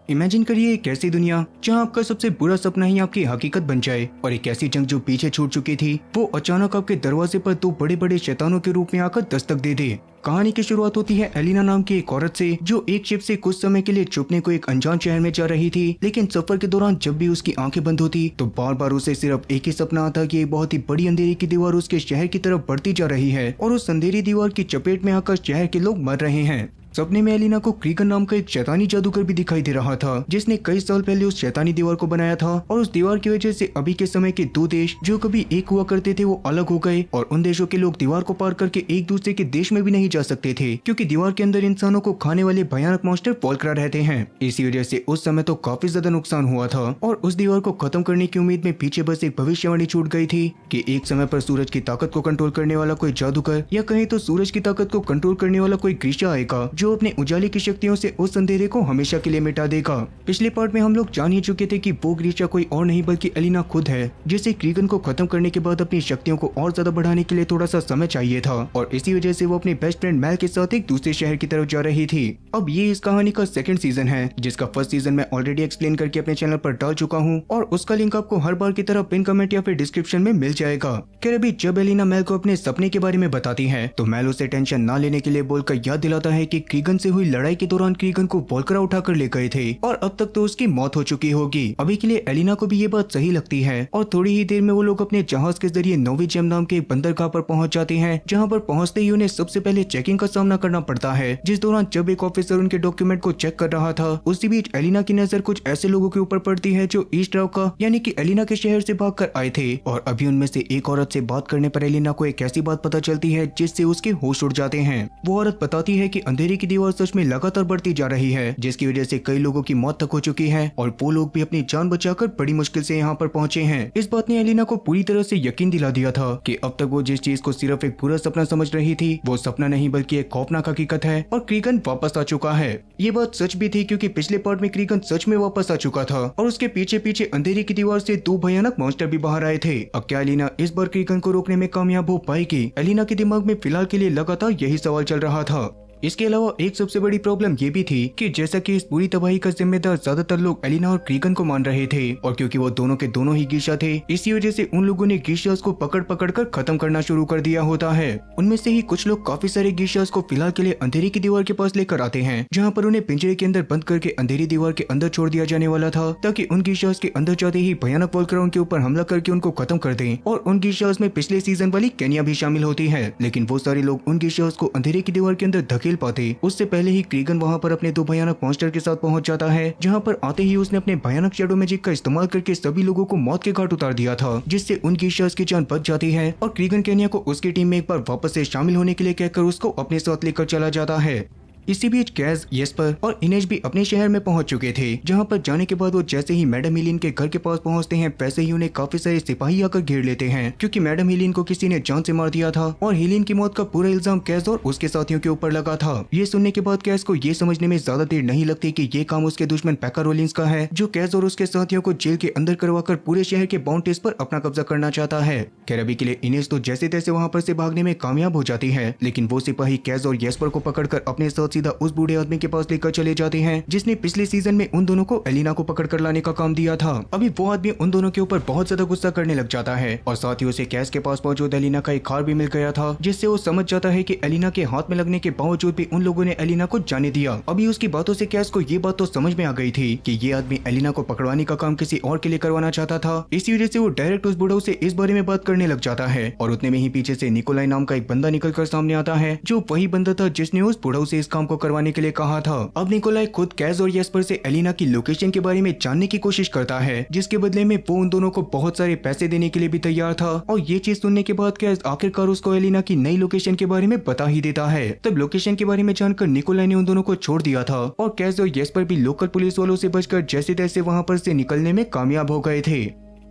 Imagine करिए एक ऐसी दुनिया जहां आपका सबसे बुरा सपना ही आपकी हकीकत बन जाए और एक ऐसी जंग जो पीछे छूट चुकी थी वो अचानक आपके दरवाजे पर दो बड़े बड़े शैतानों के रूप में आकर दस्तक दे दे। कहानी की शुरुआत होती है एलिना नाम की एक औरत से जो एक शिप से कुछ समय के लिए छुपने को एक अनजान शहर में जा रही थी। लेकिन सफर के दौरान जब भी उसकी आंखें बंद होती तो बार बार उसे सिर्फ एक ही सपना आता कि एक बहुत ही बड़ी अंधेरी की दीवार उसके शहर की तरफ बढ़ती जा रही है और उस अंधेरी दीवार की चपेट में आकर शहर के लोग मर रहे हैं। सपने में एलिना को क्रीगन नाम का एक शैतानी जादूगर भी दिखाई दे रहा था जिसने कई साल पहले उस शैतानी दीवार को बनाया था और उस दीवार की वजह से अभी के समय के दो देश जो कभी एक हुआ करते थे वो अलग हो गए और उन देशों के लोग दीवार को पार करके एक दूसरे के देश में भी नहीं जा सकते थे क्योंकि दीवार के अंदर इंसानों को खाने वाले भयानक मॉन्स्टर पोलक्रा रहते हैं। इसी वजह से उस समय तो काफी ज्यादा नुकसान हुआ था और उस दीवार को खत्म करने की उम्मीद में पीछे बस एक भविष्यवाणी छूट गई थी कि एक समय पर सूरज की ताकत को कंट्रोल करने वाला कोई जादूगर या कहीं तो सूरज की ताकत को कंट्रोल करने वाला कोई ग्रीशा आएगा जो अपने उजाले की शक्तियों से उस अंधेरे को हमेशा के लिए मिटा देगा। पिछले पार्ट में हम लोग जान ही चुके थे कि वो ग्रीशा कोई और नहीं बल्कि एलिना खुद है जिसे क्रीगन को खत्म करने के बाद अपनी शक्तियों को और ज्यादा बढ़ाने के लिए थोड़ा सा समय चाहिए था और इसी वजह से वो अपने बेस्ट फ्रेंड मैल के साथ एक दूसरे शहर की तरफ जा रही थी। अब ये इस कहानी का सेकंड सीजन है जिसका फर्स्ट सीजन मैं ऑलरेडी एक्सप्लेन करके अपने चैनल पर डाल चुका हूँ और उसका लिंक आपको हर बार की तरह पिन कमेंट या फिर डिस्क्रिप्शन में मिल जाएगा। खैर अभी जब एलिना मैल को अपने सपने के बारे में बताती है तो मैल उसे टेंशन ना लेने के लिए बोलकर याद दिलाता है कि क्रीगन से हुई लड़ाई के दौरान क्रीगन को पोलक्रा उठाकर ले गए थे और अब तक तो उसकी मौत हो चुकी होगी। अभी के लिए एलिना को भी ये बात सही लगती है और थोड़ी ही देर में वो लोग अपने जहाज के जरिए नोविजेम नाम के बंदरगाह पर पहुंच जाते हैं जहां पर पहुंचते ही उन्हें सबसे पहले चेकिंग का सामना करना पड़ता है जिस दौरान जब एक ऑफिसर उनके डॉक्यूमेंट को चेक कर रहा था उसी बीच एलिना की नजर कुछ ऐसे लोगों के ऊपर पड़ती है जो ईस्ट राव का यानी कि एलिना के शहर से भागकर आए थे और अभी उनमें से एक औरत से बात करने पर एलिना को एक ऐसी बात पता चलती है जिससे उसके होश उड़ जाते हैं। वो औरत बताती है कि अंधेरे की दीवार सच में लगातार बढ़ती जा रही है जिसकी वजह से कई लोगों की मौत तक हो चुकी है और वो लोग भी अपनी जान बचाकर बड़ी मुश्किल से यहाँ पर पहुंचे हैं। इस बात ने एलिना को पूरी तरह से यकीन दिला दिया था कि अब तक वो जिस चीज को सिर्फ एक बुरा सपना समझ रही थी वो सपना नहीं बल्कि एक खौफनाक हकीकत है और क्रीगन वापस आ चुका है। ये बात सच भी थी क्योंकि पिछले पार्ट में क्रीगन सच में वापस आ चुका था और उसके पीछे पीछे अंधेरे की दीवार से दो भयानक मॉन्स्टर भी बाहर आए थे। अब क्या एलिना इस बार क्रीगन को रोकने में कामयाब हो पाएगी? एलिना के दिमाग में फिलहाल के लिए लगातार यही सवाल चल रहा था। इसके अलावा एक सबसे बड़ी प्रॉब्लम ये भी थी कि जैसा कि इस पूरी तबाही का जिम्मेदार ज्यादातर लोग एलिना और क्रीगन को मान रहे थे और क्योंकि वो दोनों के दोनों ही गीशा थे इसी वजह से उन लोगों ने गीशास को पकड़ पकड़ कर खत्म करना शुरू कर दिया होता है। उनमें से ही कुछ लोग काफी सारे गीशास को फिलहाल के लिए अंधेरी की दीवार के पास लेकर आते हैं जहाँ पर उन्हें पिंजरे के अंदर बंद करके अंधेरी दीवार के अंदर छोड़ दिया जाने वाला था ताकि उन गीशास के अंदर जाते ही भयानक पोलक्रा उनके ऊपर हमला करके उनको खत्म कर दें। और उन गीशास में पिछले सीजन वाली केनिया भी शामिल होती है लेकिन वो सारे लोग उन गीशास को अंधेरे की दीवार के अंदर धकेल पाते उससे पहले ही क्रीगन वहां पर अपने दो भयानक मॉन्स्टर के साथ पहुंच जाता है जहां पर आते ही उसने अपने भयानक शैडो मैजिक का इस्तेमाल करके सभी लोगों को मौत के घाट उतार दिया था जिससे उन गीशास की जान बच जाती है और क्रीगन केनिया को उसकी टीम में एक बार वापस से शामिल होने के लिए कहकर उसको अपने साथ लेकर चला जाता है। इसी बीच कैज, येस्पर और इनेज भी अपने शहर में पहुंच चुके थे जहां पर जाने के बाद वो जैसे ही मैडम हिलिन के घर के पास पहुंचते हैं वैसे ही उन्हें काफी सारे सिपाही आकर घेर लेते हैं क्योंकि मैडम हिलिन को किसी ने जान से मार दिया था और हिलिन की मौत का पूरा इल्जाम कैज और उसके साथियों के ऊपर लगा था। ये सुनने के बाद कैज को ये समझने में ज्यादा देर नहीं लगती कि ये काम उसके दुश्मन पैका रोलिंस का है जो कैज और उसके साथियों को जेल के अंदर करवाकर पूरे शहर के बाउंड्रीज पर अपना कब्जा करना चाहता है। खैर अभी के लिए इनेज तो जैसे तैसे वहाँ पर से भागने में कामयाब हो जाती है लेकिन वो सिपाही कैज और येस्पर को पकड़कर अपने साथ सीधा उस बूढ़े आदमी के पास लेकर चले जाते हैं जिसने पिछले सीजन में उन दोनों को एलिना को पकड़ कर लाने का काम दिया था। अभी वो आदमी उन दोनों के ऊपर बहुत ज्यादा गुस्सा करने लग जाता है और साथ ही उसे कैश के पास मौजूद एलिना का एक हार भी मिल गया था जिससे वो समझ जाता है कि एलिना के हाथ में लगने के बावजूद भी उन लोगों ने एलिना को जाने दिया। अभी उसकी बातों से कैश को ये बात तो समझ में आ गई थी कि ये आदमी एलिना को पकड़वाने का काम किसी और के लिए करवाना चाहता था। इसी वजह से वो डायरेक्ट उस बुढ़ऊ से इस बारे में बात करने लग जाता है और उतने में ही पीछे से निकोलाई नाम का एक बंदा निकल कर सामने आता है जो वही बंदा था जिसने उस बुढ़ऊ से इस काम को करवाने के लिए कहा था। अब निकोलाई खुद कैज और येस्पर से एलिना की लोकेशन के बारे में जानने की कोशिश करता है जिसके बदले में वो उन दोनों को बहुत सारे पैसे देने के लिए भी तैयार था और ये चीज सुनने के बाद कैज आखिरकार उसको एलिना की नई लोकेशन के बारे में बता ही देता है। तब लोकेशन के बारे में जानकर निकोलाई ने उन दोनों को छोड़ दिया था और कैज और येस्पर भी लोकल पुलिस वालों से बचकर जैसे तैसे वहाँ पर से निकलने में कामयाब हो गए थे।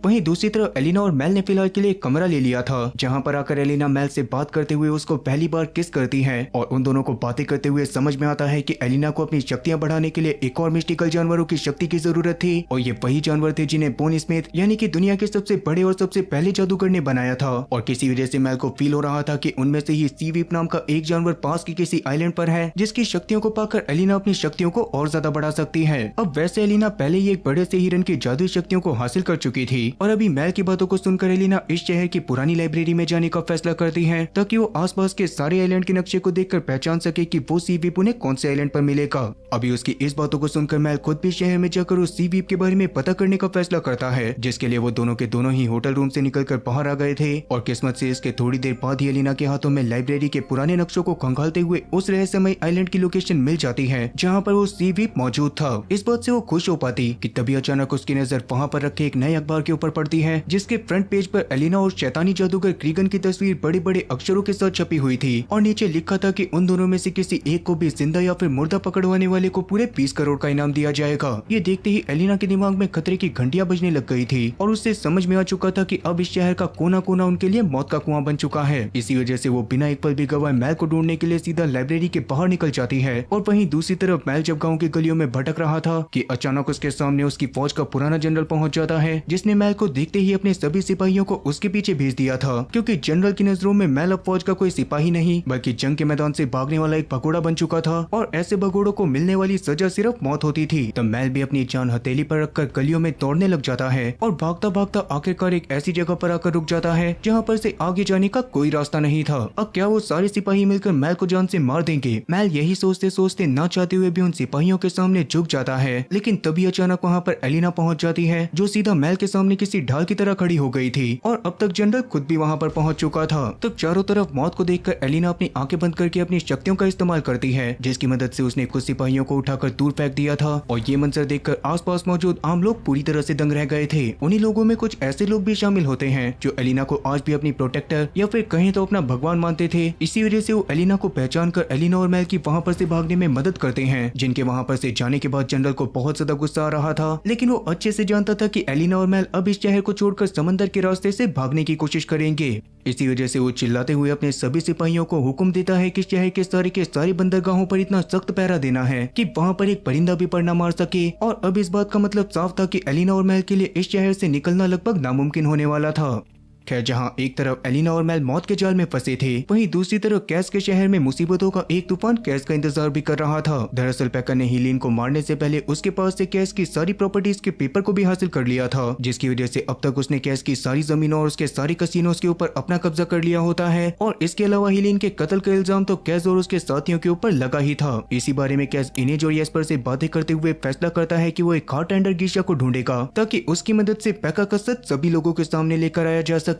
वहीं दूसरी तरफ एलिना और मेल ने फिलहाल के लिए एक कमरा ले लिया था, जहाँ पर आकर एलिना मेल से बात करते हुए उसको पहली बार किस करती है और उन दोनों को बातें करते हुए समझ में आता है कि एलिना को अपनी शक्तियां बढ़ाने के लिए एक और मिस्टिकल जानवरों की शक्ति की जरूरत थी और ये वही जानवर थे जिन्हें बोन स्मिथ यानी कि दुनिया के सबसे बड़े और सबसे पहले जादूगर ने बनाया था। और किसी वजह से मेल को फील हो रहा था कि उनमें से ही सी वीप नाम का एक जानवर पास की किसी आइलैंड पर है जिसकी शक्तियों को पाकर एलिना अपनी शक्तियों को और ज्यादा बढ़ा सकती है। अब वैसे एलिना पहले ही एक बड़े से हिरन की जादुई शक्तियों को हासिल कर चुकी थी और अभी मेल की बातों को सुनकर एलिना इस शहर की पुरानी लाइब्रेरी में जाने का फैसला करती है ताकि वो आसपास के सारे आइलैंड के नक्शे को देखकर पहचान सके कि वो सी वीप उन्हें कौन से आइलैंड पर मिलेगा। अभी उसकी इस बातों को सुनकर मेल खुद भी शहर में जाकर उस सी वीप के बारे में पता करने का फैसला करता है, जिसके लिए वो दोनों के दोनों ही होटल रूम से निकलकर बाहर आ गए थे। और किस्मत से इसके थोड़ी देर बाद ही एलिना के हाथों में लाइब्रेरी के पुराने नक्शों को खंगालते हुए उस रहस्यमय आइलैंड की लोकेशन मिल जाती है जहाँ पर वो सी वीप मौजूद था। इस बात से वो खुश हो पाती कि तभी अचानक उसकी नजर वहाँ पर रखे एक नए अखबार के ऊपर पड़ती है, जिसके फ्रंट पेज पर एलिना और शैतानी जादूगर क्रीगन की तस्वीर बड़े बड़े अक्षरों के साथ छपी हुई थी और नीचे लिखा था कि उन दोनों में से किसी एक को भी जिंदा या फिर मुर्दा पकड़वाने वाले को पूरे 20 करोड़ का इनाम दिया जाएगा। ये देखते ही एलिना के दिमाग में खतरे की घंटियां बजने लग गई थी और उससे समझ में आ चुका था कि अब इस शहर का कोना कोना उनके लिए मौत का कुआं बन चुका है। इसी वजह से वो बिना एक पल भी गवाए मेल को ढूंढने के लिए सीधा लाइब्रेरी के बाहर निकल जाती है। और वहीं दूसरी तरफ मेल जब गाँव की गलियों में भटक रहा था कि अचानक उसके सामने उसकी फौज का पुराना जनरल पहुंच जाता है, जिसने मेल को देखते ही अपने सभी सिपाहियों को उसके पीछे भेज दिया था, क्योंकि जनरल की नजरों में मेल अब फौज का कोई सिपाही नहीं बल्कि जंग के मैदान से भागने वाला एक भगोड़ा बन चुका था और ऐसे भगोड़ों को मिलने वाली सजा सिर्फ मौत होती थी। तब मेल भी अपनी जान हथेली पर रखकर गलियों में दौड़ने लग जाता है और भागता भागता आखिरकार एक ऐसी जगह पर आकर रुक जाता है जहाँ पर से आगे जाने का कोई रास्ता नहीं था। अब क्या वो सारे सिपाही मिलकर मेल को जान से मार देंगे? मेल यही सोचते सोचते ना चाहते हुए भी उन सिपाहियों के सामने झुक जाता है, लेकिन तभी अचानक वहाँ पर एलिना पहुँच जाती है जो सीधा मेल के सामने किसी ढाल की तरह खड़ी हो गई थी और अब तक जनरल खुद भी वहाँ पर पहुँच चुका था। तब चारों तरफ मौत को देखकर एलिना अपनी आंखें बंद करके अपनी शक्तियों का इस्तेमाल करती है, जिसकी मदद से उसने कुछ सिपाहियों को उठाकर दूर फेंक दिया था। और ये मंजर देखकर आसपास मौजूद आम लोग पूरी तरह से दंग रह गए थे। उन्हीं लोगों में कुछ ऐसे लोग भी शामिल होते हैं जो एलिना को आज भी अपनी प्रोटेक्टर या फिर कहें तो अपना भगवान मानते थे। इसी वजह से वो एलिना को पहचान कर एलिना और मेल की वहाँ पर से भागने में मदद करते हैं, जिनके वहाँ पर से जाने के बाद जनरल को बहुत ज्यादा गुस्सा आ रहा था, लेकिन वो अच्छे से जानता था कि एलिना और मेल अब इस शहर को छोड़कर समंदर के रास्ते से भागने की कोशिश करेंगे। इसी वजह से वो चिल्लाते हुए अपने सभी सिपाहियों को हुक्म देता है कि शहर के सारे बंदरगाहों पर इतना सख्त पहरा देना है कि वहाँ पर एक परिंदा भी पर न मार सके। और अब इस बात का मतलब साफ था कि एलिना और मेल के लिए इस शहर से निकलना लगभग नामुमकिन होने वाला था। खैर, जहाँ एक तरफ एलिना और मेल मौत के जाल में फंसे थे, वहीं दूसरी तरफ कैस के शहर में मुसीबतों का एक तूफान कैस का इंतजार भी कर रहा था। दरअसल पैकर ने हीलिन को मारने से पहले उसके पास से कैस की सारी प्रॉपर्टीज के पेपर को भी हासिल कर लिया था, जिसकी वजह से अब तक उसने कैस की सारी जमीनों और उसके सारी कसिनों के ऊपर अपना कब्जा कर लिया होता है। और इसके अलावा हीलिन के कत्ल का इल्जाम तो कैस और उसके साथियों के ऊपर लगा ही था। इसी बारे में कैस इनेज और येस्पर से बातें करते हुए फैसला करता है कि वो एक हार्ट टेंडर गिशा को ढूंढेगा ताकि उसकी मदद से पैका का सच सभी लोगों के सामने लेकर आया जा सके।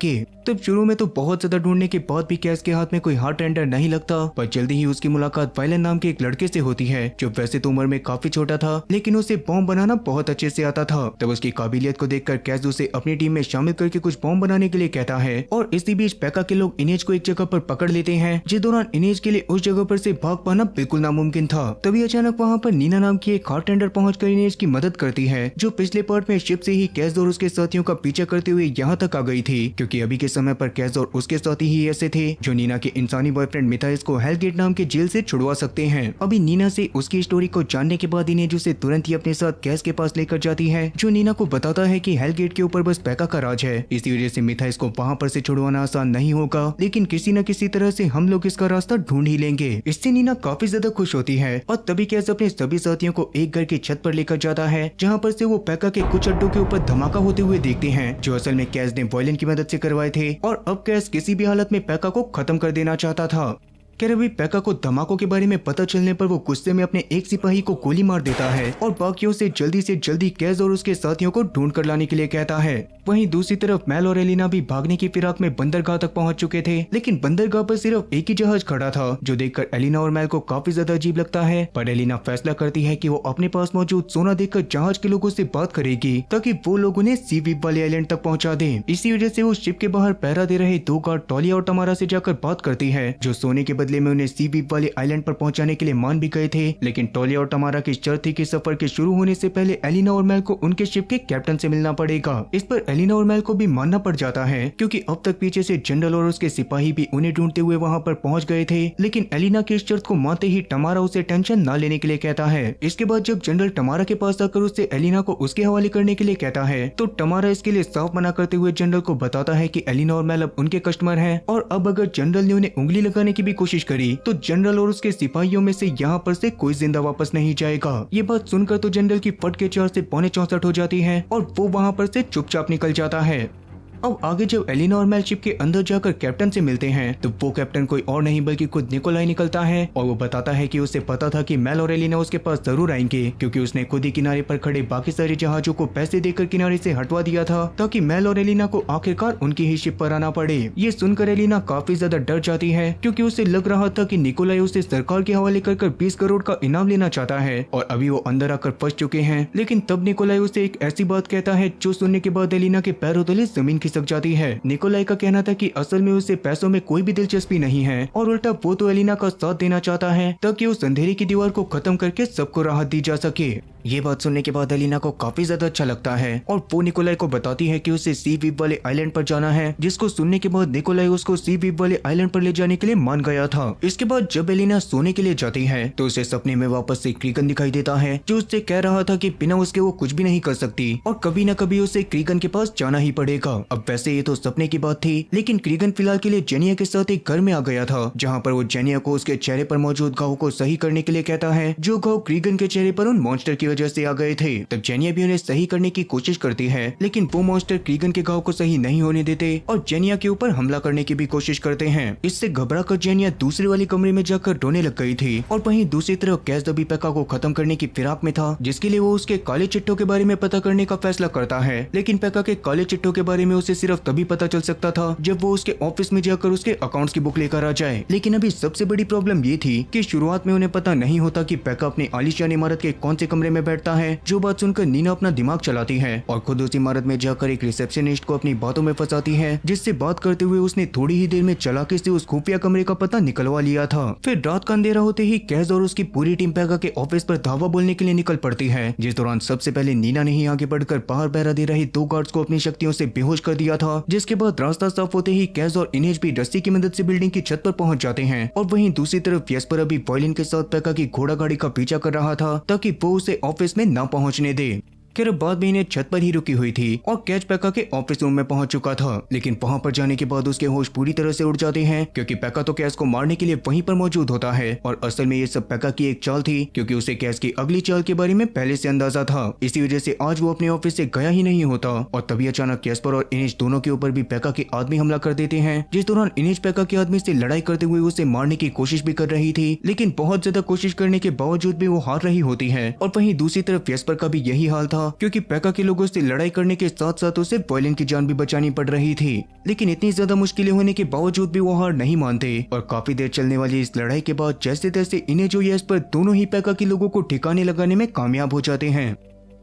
तब शुरू में तो बहुत ज्यादा ढूंढने के बाद भी कैस के हाथ में कोई हार्ट टेंडर नहीं लगता, पर जल्दी ही उसकी मुलाकात वायलन नाम के एक लड़के से होती है जो वैसे तो उम्र में काफी छोटा था, लेकिन उसे बॉम्ब बनाना बहुत अच्छे से आता था। तब उसकी काबिलियत को देखकर कैस उसे अपनी टीम में शामिल करके कुछ बॉम्ब बनाने के लिए कहता है। और इसी बीच पैका के लोग इनेज को एक जगह पर पकड़ लेते हैं, जिस दौरान इनेज के लिए उस जगह पर से भाग पाना बिल्कुल नामुमकिन था। तभी अचानक वहाँ पर नीना नाम की एक हार्ट टेंडर पहुंचकर इनेज की मदद करती है, जो पिछले पार्ट में शिप से ही कैस और उसके साथियों का पीछा करते हुए यहाँ तक आ गई थी, क्योंकि अभी के समय पर कैस और उसके साथी ही ऐसे थे जो नीना के इंसानी बॉयफ्रेंड मिथाइस को हेलगेट नाम के जेल से छुड़वा सकते हैं। अभी नीना से उसकी स्टोरी को जानने के बाद इनेज उसे तुरंत ही अपने साथ कैस के पास लेकर जाती है, जो नीना को बताता है कि हेलगेट के ऊपर बस पैका का राज है। इसी वजह से मिथाइस को वहाँ पर से छुड़वाना आसान नहीं होगा, लेकिन किसी न किसी तरह से हम लोग इसका रास्ता ढूंढ ही लेंगे। इससे नीना काफी ज्यादा खुश होती है और तभी कैस अपने सभी साथियों को एक घर की छत पर लेकर जाता है, जहाँ पर से वो पैका के कुछ अड्डों के ऊपर धमाका होते हुए देखते हैं, जो असल में कैस ने वायलन की मदद से करवाए थे। और अब कैस किसी भी हालत में पैका को खत्म कर देना चाहता था। खैर, अभी पैका को धमाकों के बारे में पता चलने पर वो गुस्से में अपने एक सिपाही को गोली मार देता है और बाकियों से जल्दी कैस और उसके साथियों को ढूंढ कर लाने के लिए कहता है। वहीं दूसरी तरफ मेल और एलिना भी भागने की फिराक में बंदरगाह तक पहुंच चुके थे, लेकिन बंदरगाह पर सिर्फ एक ही जहाज खड़ा था, जो देखकर एलिना और मेल को काफी ज्यादा अजीब लगता है। पर एलिना फैसला करती है कि वो अपने पास मौजूद सोना देखकर जहाज के लोगों से बात करेगी ताकि वो लोग उन्हें सी वीप वाले आइलैंड तक पहुंचा दें। इसी वजह से वो शिप के बाहर पहरा दे रहे 2 गार्ड टॉलिया और तमारा से जाकर बात करती है, जो सोने के बदले बदले में उन्हें सी वीप वाले आइलैंड पर पहुंचाने के लिए मान भी गए थे। लेकिन टोलिया और टमारा की शर्त थी कि सफर के शुरू होने से पहले एलिना और मेल को उनके शिप के कैप्टन से मिलना पड़ेगा। इस पर एलिना और मेल को भी मानना पड़ जाता है, क्योंकि अब तक पीछे से जनरल और उसके सिपाही भी उन्हें ढूंढते हुए वहां पर पहुंच गए थे। लेकिन एलिना की इस शर्त को मानते ही टमारा उसे टेंशन ना लेने के लिए कहता है। इसके बाद जब जनरल टमारा के पास आकर उससे एलिना को उसके हवाले करने के लिए कहता है, तो टमारा इसके लिए साफ मना करते हुए जनरल को बताता है कि एलिना और मेल अब उनके कस्टमर हैं, और अब अगर जनरल ने उन्हें उंगली लगाने की भी कोशिश करी तो जनरल और उसके सिपाहियों में से यहाँ पर से कोई जिंदा वापस नहीं जाएगा। ये बात सुनकर तो जनरल की फट के 4 से पौने 64 हो जाती है और वो वहाँ पर से चुपचाप निकल जाता है। अब आगे जब एलिना और मेल शिप के अंदर जाकर कैप्टन से मिलते हैं तो वो कैप्टन कोई और नहीं बल्कि खुद निकोलाई निकलता है, और वो बताता है कि उसे पता था कि मेल और एलिना उसके पास जरूर आएंगे, क्योंकि उसने खुद ही किनारे पर खड़े बाकी सारे जहाजों को पैसे देकर किनारे से हटवा दिया था, ताकि मेल और एलिना को आखिरकार उनकी ही शिप पर आना पड़े। ये सुनकर एलिना काफी ज्यादा डर जाती है, क्योंकि उसे लग रहा था कि निकोलाई उसे सरकार के हवाले कर 20 करोड़ का इनाम लेना चाहता है, और अभी वो अंदर आकर फंस चुके हैं। लेकिन तब निकोलाई उसे एक ऐसी बात कहता है जो सुनने के बाद एलिना के पैरों तले जमीन खिसक जाती है। निकोलाई का कहना था कि असल में उसे पैसों में कोई भी दिलचस्पी नहीं है, और उल्टा वो तो एलिना का साथ देना चाहता है ताकि उस अंधेरे की दीवार को खत्म करके सबको राहत दी जा सके। ये बात सुनने के बाद एलिना को काफी ज्यादा अच्छा लगता है, और वो निकोलाई को बताती है कि उसे सी वीप वाले आइलैंड पर जाना है, जिसको सुनने के बाद निकोलाई उसको सी वीप वाले आइलैंड पर ले जाने के लिए मान गया था। इसके बाद जब एलिना सोने के लिए जाती है तो उसे सपने में वापस से क्रीगन दिखाई देता है, जो उससे कह रहा था कि बिना उसके वो कुछ भी नहीं कर सकती, और कभी न कभी उसे क्रीगन के पास जाना ही पड़ेगा। अब वैसे ये तो सपने की बात थी, लेकिन क्रीगन फिलहाल के लिए जेनिया के साथ एक घर में आ गया था, जहाँ पर वो जेनिया को उसके चेहरे पर मौजूद घाव को सही करने के लिए कहता है, जो घाव क्रीगन के चेहरे पर उन मॉन्स्टर की वजह से आ गए थे। तब जेनिया भी उन्हें सही करने की कोशिश करती है, लेकिन वो मॉन्स्टर क्रीगन के घाव को सही नहीं होने देते और जेनिया के ऊपर हमला करने की भी कोशिश करते हैं। इससे घबराकर जेनिया दूसरे वाले कमरे में जाकर रोने लग गई थी, और वहीं दूसरी तरफ कैस दबी पेका को खत्म करने की फिराक में था, जिसके लिए वो उसके काले चिट्ठों के बारे में पता करने का फैसला करता है। लेकिन पेका के काले चिट्ठों के बारे में उसे सिर्फ तभी पता चल सकता था जब वो उसके ऑफिस में जाकर उसके अकाउंट्स की बुक लेकर आ जाए। लेकिन अभी सबसे बड़ी प्रॉब्लम ये थी कि शुरुआत में उन्हें पता नहीं होता कि पेका अपनी आलीशान इमारत के कौन से कमरे में बैठता है। जो बात सुनकर नीना अपना दिमाग चलाती है और खुद उस इमारत में जाकर एक रिसेप्शनिस्ट को अपनी बातों में फंसाती है, जिससे बात करते हुए उसने थोड़ी ही देर में चालाकी से उस खुफिया कमरे का पता निकलवा लिया था। फिर रात का अंधेरा होते ही कैज और उसकी पूरी टीम पेका के ऑफिस पर धावा बोलने के लिए निकल पड़ती है, जिस दौरान सबसे पहले नीना ने ही आगे बढ़कर बाहर पहरा दे रहे 2 गार्ड्स को अपनी शक्तियों से बेहोश कर दिया था। जिसके बाद रास्ता साफ होते ही कैज और इनेज भी रस्सी की मदद से बिल्डिंग की छत पर पहुंच जाते हैं, और वहीं दूसरी तरफ येस्पर अभी वॉयलिन के साथ पेका की घोड़ा गाड़ी का पीछा कर रहा था ताकि वो उसे ऑफिस में न पहुंचने दे। खैर बाद में इन्हें छत पर ही रुकी हुई थी और कैच पेका के ऑफिस रूम में पहुंच चुका था, लेकिन वहां पर जाने के बाद उसके होश पूरी तरह से उड़ जाते हैं, क्योंकि पेका तो कैच को मारने के लिए वहीं पर मौजूद होता है। और असल में ये सब पेका की एक चाल थी, क्योंकि उसे कैच की अगली चाल के बारे में पहले से अंदाजा था। इसी वजह से आज वो अपने ऑफिस से गया ही नहीं होता, और तभी अचानक कैस्पर और इनेज दोनों के ऊपर भी पेका के आदमी हमला कर देते हैं, जिस दौरान इनेज पेका के आदमी से लड़ाई करते हुए उसे मारने की कोशिश भी कर रही थी, लेकिन बहुत ज्यादा कोशिश करने के बावजूद भी वो हार रही होती है। और वहीं दूसरी तरफ येस्पर का भी यही हाल था, क्योंकि पेका के लोगों से लड़ाई करने के साथ साथ उसे वॉयलिन की जान भी बचानी पड़ रही थी। लेकिन इतनी ज्यादा मुश्किलें होने के बावजूद भी वो हार नहीं मानते, और काफी देर चलने वाली इस लड़ाई के बाद जैसे तैसे इन्हें जो येस्पर दोनों ही पेका के लोगों को ठिकाने लगाने में कामयाब हो जाते हैं।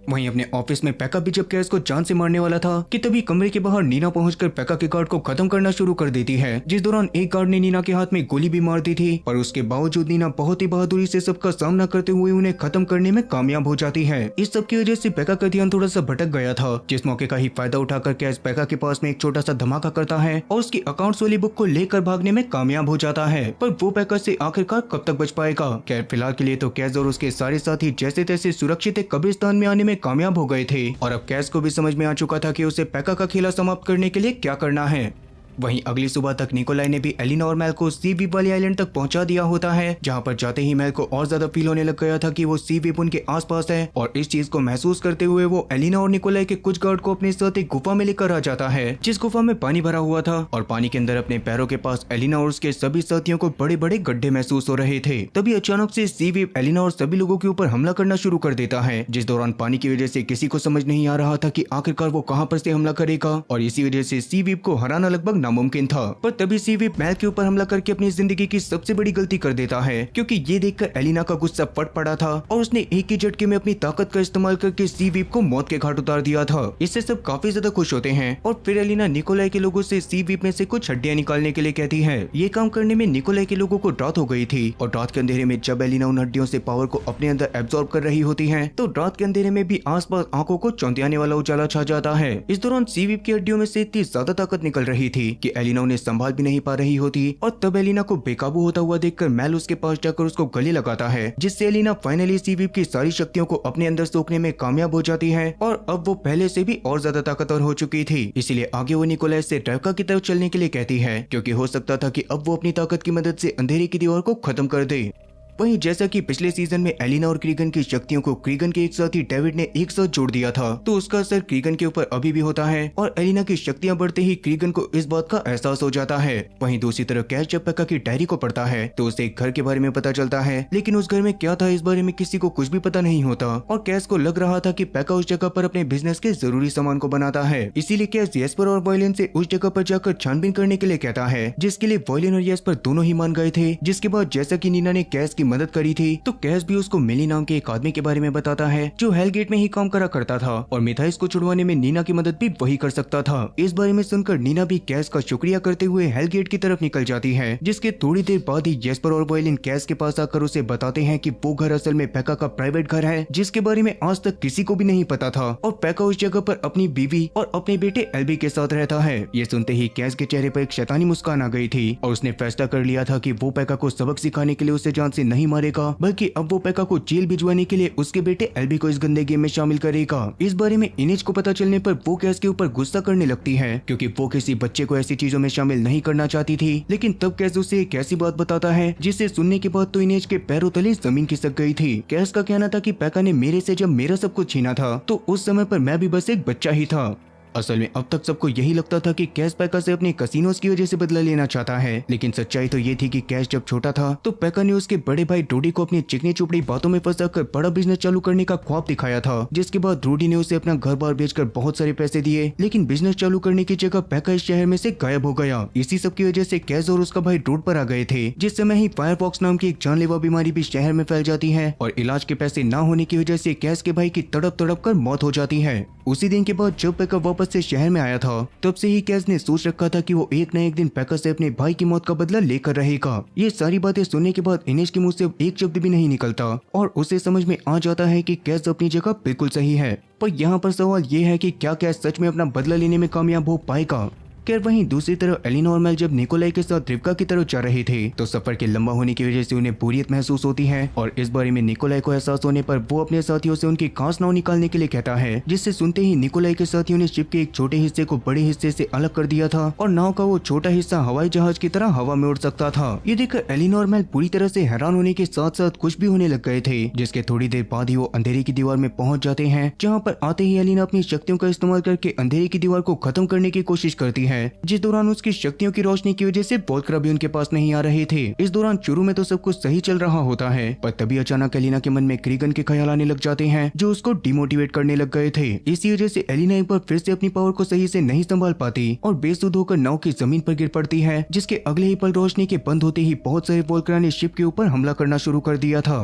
वहीं अपने ऑफिस में पेका भी जब कैस को जान से मारने वाला था कि तभी कमरे के बाहर नीना पहुंचकर पेका के गार्ड को खत्म करना शुरू कर देती है, जिस दौरान एक गार्ड ने नीना के हाथ में गोली भी मार दी थी, और उसके बावजूद नीना बहुत ही बहादुरी से सबका सामना करते हुए उन्हें खत्म करने में कामयाब हो जाती है। इस सब की वजह से पेका का ध्यान थोड़ा सा भटक गया था, जिस मौके का ही फायदा उठाकर कैस पेका के पास में एक छोटा सा धमाका करता है और उसकी अकाउंट्स वाली बुक को लेकर भागने में कामयाब हो जाता है। पर वो पेका से आखिरकार कब तक बच पाएगा? खैर फिलहाल के लिए तो कैस और उसके सारे साथी जैसे तैसे सुरक्षित एक कब्रिस्तान में आने में कामयाब हो गए थे, और अब कैस को भी समझ में आ चुका था कि उसे पेका का खेला समाप्त करने के लिए क्या करना है। वहीं अगली सुबह तक निकोलाई ने भी एलिना और मेल को सी वीप वाली आइलैंड तक पहुंचा दिया होता है, जहां पर जाते ही मेल को और ज्यादा फील होने लग गया था कि वो सी वीप उनके आसपास है, और इस चीज को महसूस करते हुए वो एलिना और निकोलाई के कुछ गार्ड को अपने साथ एक गुफा में लेकर आ जाता है, जिस गुफा में पानी भरा हुआ था, और पानी के अंदर अपने पैरों के पास एलिना और उसके सभी साथियों को बड़े बड़े गड्ढे महसूस हो रहे थे। तभी अचानक से सी वीप एलिना और सभी लोगों के ऊपर हमला करना शुरू कर देता है, जिस दौरान पानी की वजह से किसी को समझ नहीं आ रहा था कि आखिरकार वो कहां पर से हमला करेगा, और इसी वजह से सी वीप को हराना लगभग नामुमकिन था। पर तभी सीवीप मेल के ऊपर हमला करके अपनी जिंदगी की सबसे बड़ी गलती कर देता है, क्योंकि ये देखकर एलिना का गुस्सा फट पड़ा था और उसने एक ही झटके में अपनी ताकत का इस्तेमाल करके सीवीप को मौत के घाट उतार दिया था। इससे सब काफी ज्यादा खुश होते हैं और फिर एलिना निकोलाई के लोगों से सीवीप में से कुछ हड्डियां निकालने के लिए कहती है। ये काम करने में निकोलाई के लोगों को रात हो गई थी और रात के अंधेरे में जब एलिना उन हड्डियों से पावर को अपने अंदर एब्जॉर्ब कर रही होती है तो रात के अंधेरे में भी आसपास आंखों को चौंधियाने वाला उजाला छा जाता है। इस दौरान सीवीप की हड्डियों में से इतनी ज्यादा ताकत निकल रही थी कि एलिना उन्हें संभाल भी नहीं पा रही होती और तब एलिना को बेकाबू होता हुआ देखकर मेल उसके पास जाकर उसको गले लगाता है, जिससे एलिना फाइनली सीवीप की सारी शक्तियों को अपने अंदर सोखने में कामयाब हो जाती है और अब वो पहले से भी और ज्यादा ताकतवर हो चुकी थी। इसीलिए आगे वो निकोलाई से रेबका की तरफ चलने के लिए कहती है, क्योंकि हो सकता था कि अब वो अपनी ताकत की मदद से अंधेरे की दीवार को खत्म कर दे। वहीं जैसा कि पिछले सीजन में एलिना और क्रीगन की शक्तियों को क्रीगन के एक साथी डेविड ने एक साथ जोड़ दिया था, तो उसका असर क्रीगन के ऊपर अभी भी होता है और एलिना की शक्तियां बढ़ते ही क्रीगन को इस बात का एहसास हो जाता है। वहीं दूसरी तरफ कैश जब पेक्का की डायरी को पढ़ता है तो उसे एक घर के बारे में पता चलता है, लेकिन उस घर में क्या था इस बारे में किसी को कुछ भी पता नहीं होता और कैश को लग रहा था कि पेक्का उस जगह पर अपने बिजनेस के जरूरी सामान को बनाता है। इसीलिए कैश येस्पर और वॉयलिन से उस जगह पर जाकर छानबीन करने के लिए कहता है, जिसके लिए वॉयलिन और येस्पर दोनों ही मान गए थे। जिसके बाद जैसा की नीना ने कैश की मदद करी थी तो कैश भी उसको मिली नाम के एक आदमी के बारे में बताता है जो हेलगेट में ही काम करा करता था और मिथाइस को छुड़वाने में नीना की मदद भी वही कर सकता था। इस बारे में सुनकर नीना भी कैश का शुक्रिया करते हुए हेलगेट की तरफ निकल जाती है, जिसके थोड़ी देर बाद ही जेस्पर और वॉयलिन कैश के पास आकर उसे बताते हैं कि वो घर असल में पेक्का का प्राइवेट घर है, जिसके बारे में आज तक किसी को भी नहीं पता था और पेक्का उस जगह पर अपनी बीवी और अपने बेटे एल्बी के साथ रहता है। ये सुनते ही कैश के चेहरे पर एक शैतानी मुस्कान आ गई थी और उसने फैसला कर लिया था कि वो पेक्का को सबक सिखाने के लिए उसे जान से नहीं मारेगा, बल्कि अब वो पेक्का को जेल भिजवाने के लिए उसके बेटे एल्बी को इस गंदे गेम में शामिल करेगा। इस बारे में इनेज को पता चलने पर वो कैश के ऊपर गुस्सा करने लगती है, क्योंकि वो किसी बच्चे को ऐसी चीजों में शामिल नहीं करना चाहती थी। लेकिन तब कैश उसे एक ऐसी बात बताता है जिसे सुनने के बाद तो इनेज के पैरों तले जमीन खिसक गई थी। कैश का कहना था कि पेक्का ने मेरे से जब मेरा सब कुछ छीना था तो उस समय पर मैं भी बस एक बच्चा ही था। असल में अब तक सबको यही लगता था कि कैश पेक्का से अपने कसिनोज की वजह से बदला लेना चाहता है, लेकिन सच्चाई तो ये थी कि कैश जब छोटा था तो पेक्का ने उसके बड़े भाई रूडी को अपनी चिकनी चुपड़ी बातों में फंसाकर बड़ा बिजनेस चालू करने का ख्वाब दिखाया था, जिसके बाद रूडी ने उसे अपना घर बार बेचकर बहुत सारे पैसे दिए, लेकिन बिजनेस चालू करने की जगह पेक्का इस शहर में से गायब हो गया। इसी सब की वजह से कैश और उसका भाई रोड पर आ गए थे। जिस समय ही फायरफॉक्स नाम की एक जानलेवा बीमारी भी शहर में फैल जाती है और इलाज के पैसे न होने की वजह से कैश के भाई की तड़प तड़प कर मौत हो जाती है। उसी दिन के बाद जब पेक्का वापस से शहर में आया था तब से ही कैश ने सोच रखा था कि वो एक न एक दिन पेक्का से अपने भाई की मौत का बदला लेकर रहेगा। ये सारी बातें सुनने के बाद इनेश के मुंह से एक शब्द भी नहीं निकलता और उसे समझ में आ जाता है कि कैश अपनी जगह बिल्कुल सही है। पर यहाँ पर सवाल ये है कि क्या कैश सच में अपना बदला लेने में कामयाब हो पाएगा। खैर वहीं दूसरी तरफ एलिना और मेल जब निकोलाई के साथ रिबका की तरफ जा रहे थे तो सफर के लंबा होने की वजह से उन्हें बोरियत महसूस होती है और इस बारे में निकोलाई को एहसास होने पर वो अपने साथियों से उनकी खास नाव निकालने के लिए कहता है, जिससे सुनते ही निकोलाई के साथियों ने शिप के एक छोटे हिस्से को बड़े हिस्से से अलग कर दिया था और नाव का वो छोटा हिस्सा हवाई जहाज की तरह हवा में उड़ सकता था। ये देखकर एलिना और मेल पूरी तरह से हैरान होने के साथ साथ खुश भी होने लग गए थे, जिसके थोड़ी देर बाद ही वो अंधेरे की दीवार में पहुंच जाते हैं, जहाँ पर आते ही एलिना अपनी शक्तियों का इस्तेमाल करके अंधेरे की दीवार को खत्म करने की कोशिश करती है, जिस दौरान उसकी शक्तियों की रोशनी की वजह से वोल्क्रा भी उनके पास नहीं आ रहे थे। इस दौरान शुरू में तो सब कुछ सही चल रहा होता है, पर तभी अचानक एलिना के मन में क्रीगन के ख्याल आने लग जाते हैं जो उसको डिमोटिवेट करने लग गए थे। इसी वजह से एलिना एक बार फिर से अपनी पावर को सही से नहीं संभाल पाती और बेसुध होकर नाव की जमीन पर गिर पड़ती है, जिसके अगले ही पल रोशनी के बंद होते ही बहुत सारे वोल्क्रा ने शिप के ऊपर हमला करना शुरू कर दिया था।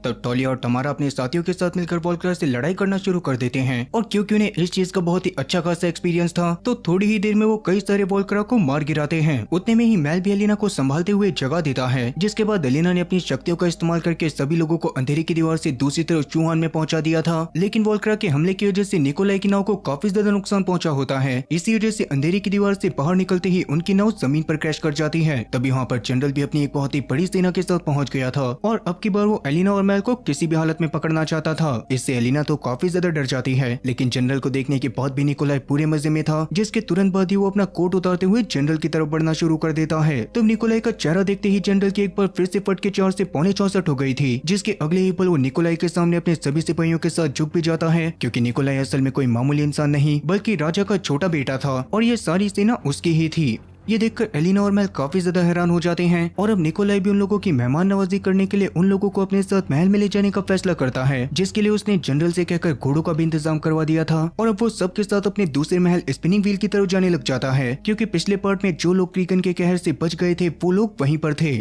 तब टोलिया और टमारा अपने साथियों के साथ मिलकर वोल्क्रा से लड़ाई करना शुरू कर देते हैं और क्योंकि उन्हें इस चीज का बहुत ही अच्छा खासा एक्सपीरियंस था तो थोड़ी ही देर में वो कई सारे वोल्क्रा को मार गिराते हैं। उतने में ही मेल भी एलिना को संभालते हुए जगह देता है, जिसके बाद एलिना ने अपनी शक्तियों का इस्तेमाल करके सभी लोगों को अंधेरे की दीवार से दूसरी तरफ चूहान में पहुंचा दिया था। लेकिन वोल्क्रा के हमले की वजह से निकोलाई की नाव को काफी ज्यादा नुकसान पहुंचा होता है। इसी वजह से अंधेरे की दीवार से बाहर निकलते ही उनकी नाव जमीन पर क्रैश कर जाती है। तभी वहाँ पर जनरल भी अपनी एक बहुत ही बड़ी सेना के साथ पहुँच गया था और अब की बार वो एलिना और मेल को किसी भी में पकड़ना चाहता था। इससे एलिना तो काफी ज्यादा डर जाती है, लेकिन जनरल को देखने के बाद भी निकोलाई पूरे मजे में था, जिसके तुरंत बाद ही वो अपना कोट उतारते हुए जनरल की तरफ बढ़ना शुरू कर देता है। तब निकोलाई का चेहरा देखते ही जनरल की एक बार फिर से फट के 4 से 65 हो गई थी, जिसके अगले ही पल वो निकोलाई के सामने अपने सभी सिपाहियों के साथ झुक भी जाता है, क्योंकि निकोलाई असल में कोई मामूली इंसान नहीं बल्कि राजा का छोटा बेटा था और ये सारी सेना उसकी ही थी। ये देखकर एलिना और मेल काफी ज्यादा हैरान हो जाते हैं और अब निकोलाई भी उन लोगों की मेहमान नवाजी करने के लिए उन लोगों को अपने साथ महल में ले जाने का फैसला करता है, जिसके लिए उसने जनरल से कहकर घोड़ों का भी इंतजाम करवा दिया था। और अब वो सबके साथ अपने दूसरे महल स्पिनिंग व्हील की तरफ जाने लग जाता है, क्योंकि पिछले पार्ट में जो लोग क्रीगन के कहर से बच गए थे वो लोग वहीं पर थे।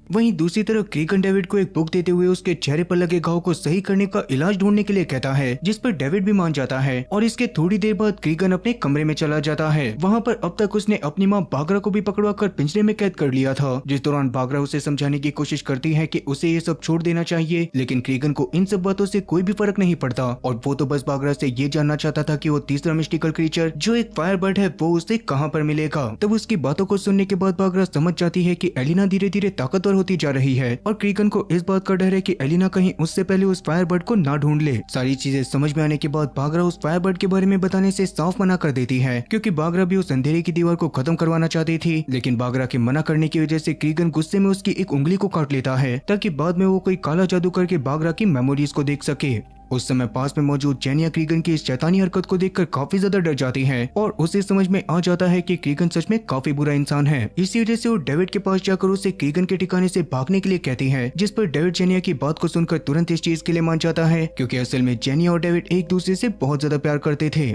वहीं दूसरी तरफ क्रीगन डेविड को एक बुक देते हुए उसके चेहरे पर लगे घाव को सही करने का इलाज ढूंढने के लिए कहता है, जिस पर डेविड भी मान जाता है और इसके थोड़ी देर बाद क्रीगन अपने कमरे में चला जाता है। वहां पर अब तक उसने अपनी मां बागरा को भी पकड़वा कर पिंजरे में कैद कर लिया था, जिस दौरान बागरा उसे समझाने की कोशिश करती है कि उसे ये सब छोड़ देना चाहिए, लेकिन क्रीगन को इन सब बातों से कोई भी फर्क नहीं पड़ता और वो तो बस बागरा से ये जानना चाहता था कि वो तीसरा मिस्टिकल क्रीचर जो एक फायर बर्ड है वो उसे कहाँ पर मिलेगा। तब उसकी बातों को सुनने के बाद बागरा समझ जाती है कि एलिना धीरे धीरे ताकतवर होती जा रही है और क्रीगन को इस बात का डर है कि एलिना कहीं उससे पहले उस फायरबर्ड को ना ढूंढ ले। सारी चीजें समझ में आने के बाद बागरा उस फायरबर्ड के बारे में बताने से साफ मना कर देती है, क्योंकि बागरा भी उस अंधेरे की दीवार को खत्म करवाना चाहती थी। लेकिन बागरा के मना करने की वजह से क्रीगन गुस्से में उसकी एक उंगली को काट लेता है, ताकि बाद में वो कोई काला जादू करके बागरा की मेमोरीज को देख सके। उस समय पास में मौजूद जेनिया क्रीगन की इस शैतानी हरकत को देखकर काफी ज्यादा डर जाती है और उसे समझ में आ जाता है कि क्रीगन सच में काफी बुरा इंसान है। इसी वजह से वो डेविड के पास जाकर उसे क्रीगन के ठिकाने से भागने के लिए कहती है, जिस पर डेविड जेनिया की बात को सुनकर तुरंत इस चीज के लिए मान जाता है, क्योंकि असल में जेनिया और डेविड एक दूसरे से बहुत ज्यादा प्यार करते थे।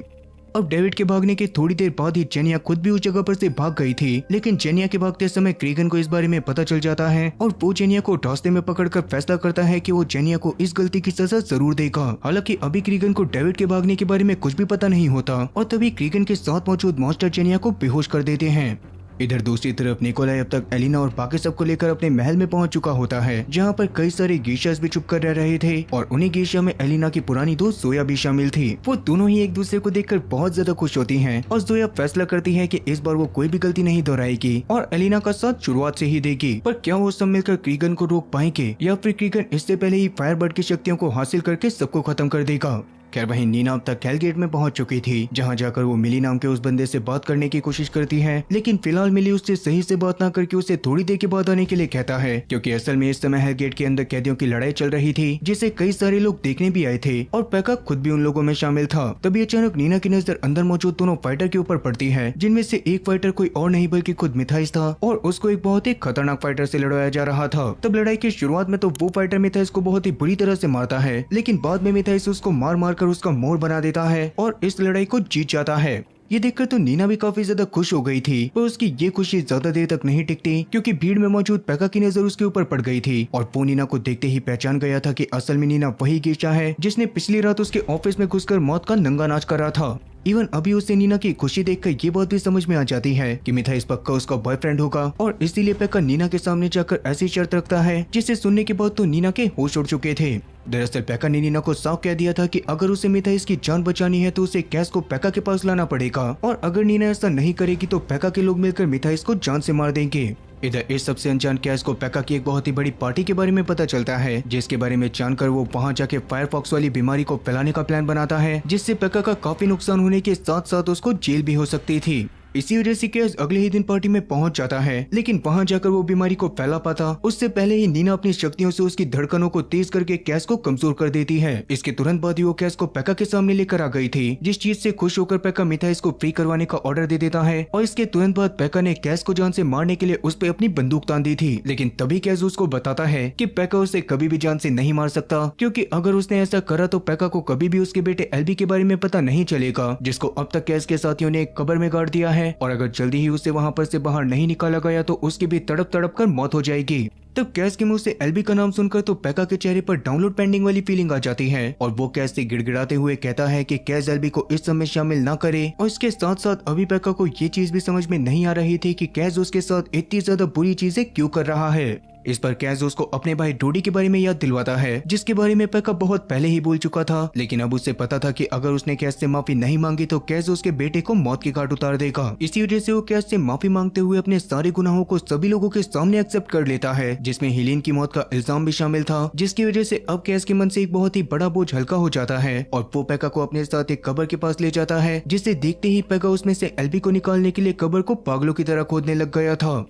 अब डेविड के भागने के थोड़ी देर बाद ही जेनिया खुद भी उस जगह पर से भाग गई थी, लेकिन जेनिया के भागते समय क्रीगन को इस बारे में पता चल जाता है और वो जेनिया को रास्ते में पकड़कर फैसला करता है कि वो जेनिया को इस गलती की सजा जरूर देगा। हालांकि अभी क्रीगन को डेविड के भागने के बारे में कुछ भी पता नहीं होता और तभी क्रीगन के साथ मौजूद मॉन्स्टर जेनिया को बेहोश कर देते हैं। इधर दूसरी तरफ निकोलाई अब तक एलिना और बाकी सबको लेकर अपने महल में पहुंच चुका होता है, जहां पर कई सारे गेशियास भी चुप कर रह रहे थे और उन्हीं गेशिया में एलिना की पुरानी दोस्त जोया भी शामिल थी। वो दोनों ही एक दूसरे को देखकर बहुत ज्यादा खुश होती हैं और जोया फैसला करती है कि इस बार वो कोई भी गलती नहीं दोहराएगी और एलिना का साथ शुरुआत से ही देगी। पर क्या वो सब मिलकर क्रीगन को रोक पाएंगे या फिर क्रीगन इससे पहले ही फायरबर्ड की शक्तियों को हासिल करके सबको खत्म कर देगा। खैर वहीं नीना अब तक हेलगेट में पहुंच चुकी थी, जहां जाकर वो मिली नाम के उस बंदे से बात करने की कोशिश करती है, लेकिन फिलहाल मिली उससे सही से बात ना करके उसे थोड़ी देर के बाद आने के लिए कहता है, क्योंकि असल में इस समय हेलगेट के अंदर कैदियों की लड़ाई चल रही थी, जिसे कई सारे लोग देखने भी आए थे और पैका खुद भी उन लोगों में शामिल था। तभी अचानक नीना की नजर अंदर मौजूद दोनों फाइटर के ऊपर पड़ती है, जिनमें से एक फाइटर कोई और नहीं बल्कि खुद मिथाइस था और उसको एक बहुत ही खतरनाक फाइटर से लड़वाया जा रहा था। तब लड़ाई की शुरुआत में तो वो फाइटर मिथाइस को बहुत ही बुरी तरह से मारता है, लेकिन बाद में मिथाइस उसको मार मार कर उसका मोर बना देता है और इस लड़ाई को जीत जाता है। ये देखकर तो नीना भी काफी ज्यादा खुश हो गई थी, पर उसकी ये खुशी ज्यादा देर तक नहीं टिकती, क्योंकि भीड़ में मौजूद पैका की नजर उसके ऊपर पड़ गई थी और वो नीना को देखते ही पहचान गया था कि असल में नीना वही गेशा है जिसने पिछली रात उसके ऑफिस में घुसकर मौत का नंगा नाच करा था। इवन अभी उसे नीना की खुशी देखकर ये बात भी समझ में आ जाती है कि मिथाइस पक्का उसका बॉयफ्रेंड होगा और इसीलिए पैका नीना के सामने जाकर ऐसी शर्त रखता है, जिसे सुनने के बाद तो नीना के होश उड़ चुके थे। दरअसल पैका ने नीना को साफ कह दिया था कि अगर उसे मिथाइस की जान बचानी है तो उसे कैस को पैका के पास लाना पड़ेगा और अगर नीना ऐसा नहीं करेगी तो पैका के लोग मिलकर मिथाइस को जान से मार देंगे। इधर इस सबसे अनजान कैस को पैका की एक बहुत ही बड़ी पार्टी के बारे में पता चलता है, जिसके बारे में जानकर वो वहां जाके फायरफॉक्स वाली बीमारी को फैलाने का प्लान बनाता है, जिससे पैका का काफी नुकसान होने के साथ साथ उसको जेल भी हो सकती थी। इसी वजह से कैस अगले ही दिन पार्टी में पहुंच जाता है, लेकिन वहां जाकर वो बीमारी को फैला पाता उससे पहले ही नीना अपनी शक्तियों से उसकी धड़कनों को तेज करके कैस को कमजोर कर देती है। इसके तुरंत बाद ही वो कैस को पैका के सामने लेकर आ गई थी, जिस चीज से खुश होकर पैका मिथाइस को फ्री करवाने का ऑर्डर दे देता है और इसके तुरंत बाद पैका ने कैस को जान से मारने के लिए उस पर अपनी बंदूक तान दी थी। लेकिन तभी कैस उसको बताता है कि पैका उसे कभी भी जान से नहीं मार सकता, क्योंकि अगर उसने ऐसा करा तो पैका को कभी भी उसके बेटे एल्बी के बारे में पता नहीं चलेगा, जिसको अब तक कैस के साथियों ने एक कब्र में गाड़ दिया है और अगर जल्दी ही उसे वहां पर से बाहर नहीं निकाला गया तो उसकी भी तड़प तड़प कर मौत हो जाएगी। तब कैस के मुंह से एल्बी का नाम सुनकर तो पैका के चेहरे पर डाउनलोड पेंडिंग वाली फीलिंग आ जाती है और वो कैस से गिड़गिड़ाते हुए कहता है कि कैस एल्बी को इस सब में शामिल ना करे। और इसके साथ साथ अभी पैका को ये चीज भी समझ में नहीं आ रही थी कि कैस उसके साथ इतनी ज्यादा बुरी चीजें क्यों कर रहा है। इस पर कैस उसको अपने भाई डोडी के बारे में याद दिलवाता है, जिसके बारे में पैका बहुत पहले ही बोल चुका था, लेकिन अब उसे पता था कि अगर उसने कैस से माफी नहीं मांगी तो कैस उसके बेटे को मौत के घाट उतार देगा। इसी वजह से वो कैस से माफी मांगते हुए अपने सारे गुनाहों को सभी लोगों के सामने एक्सेप्ट कर लेता है, जिसमें हेलेन की मौत का इल्जाम भी शामिल था, जिसकी वजह से अब कैस के मन से एक बहुत ही बड़ा बोझ हल्का हो जाता है और वो पैका को अपने साथ एक कब्र के पास ले जाता है, जिसे देखते ही पैका उसमें से एल्बी को निकालने के लिए कब्र को पागलों की तरह खोदने लग गया था।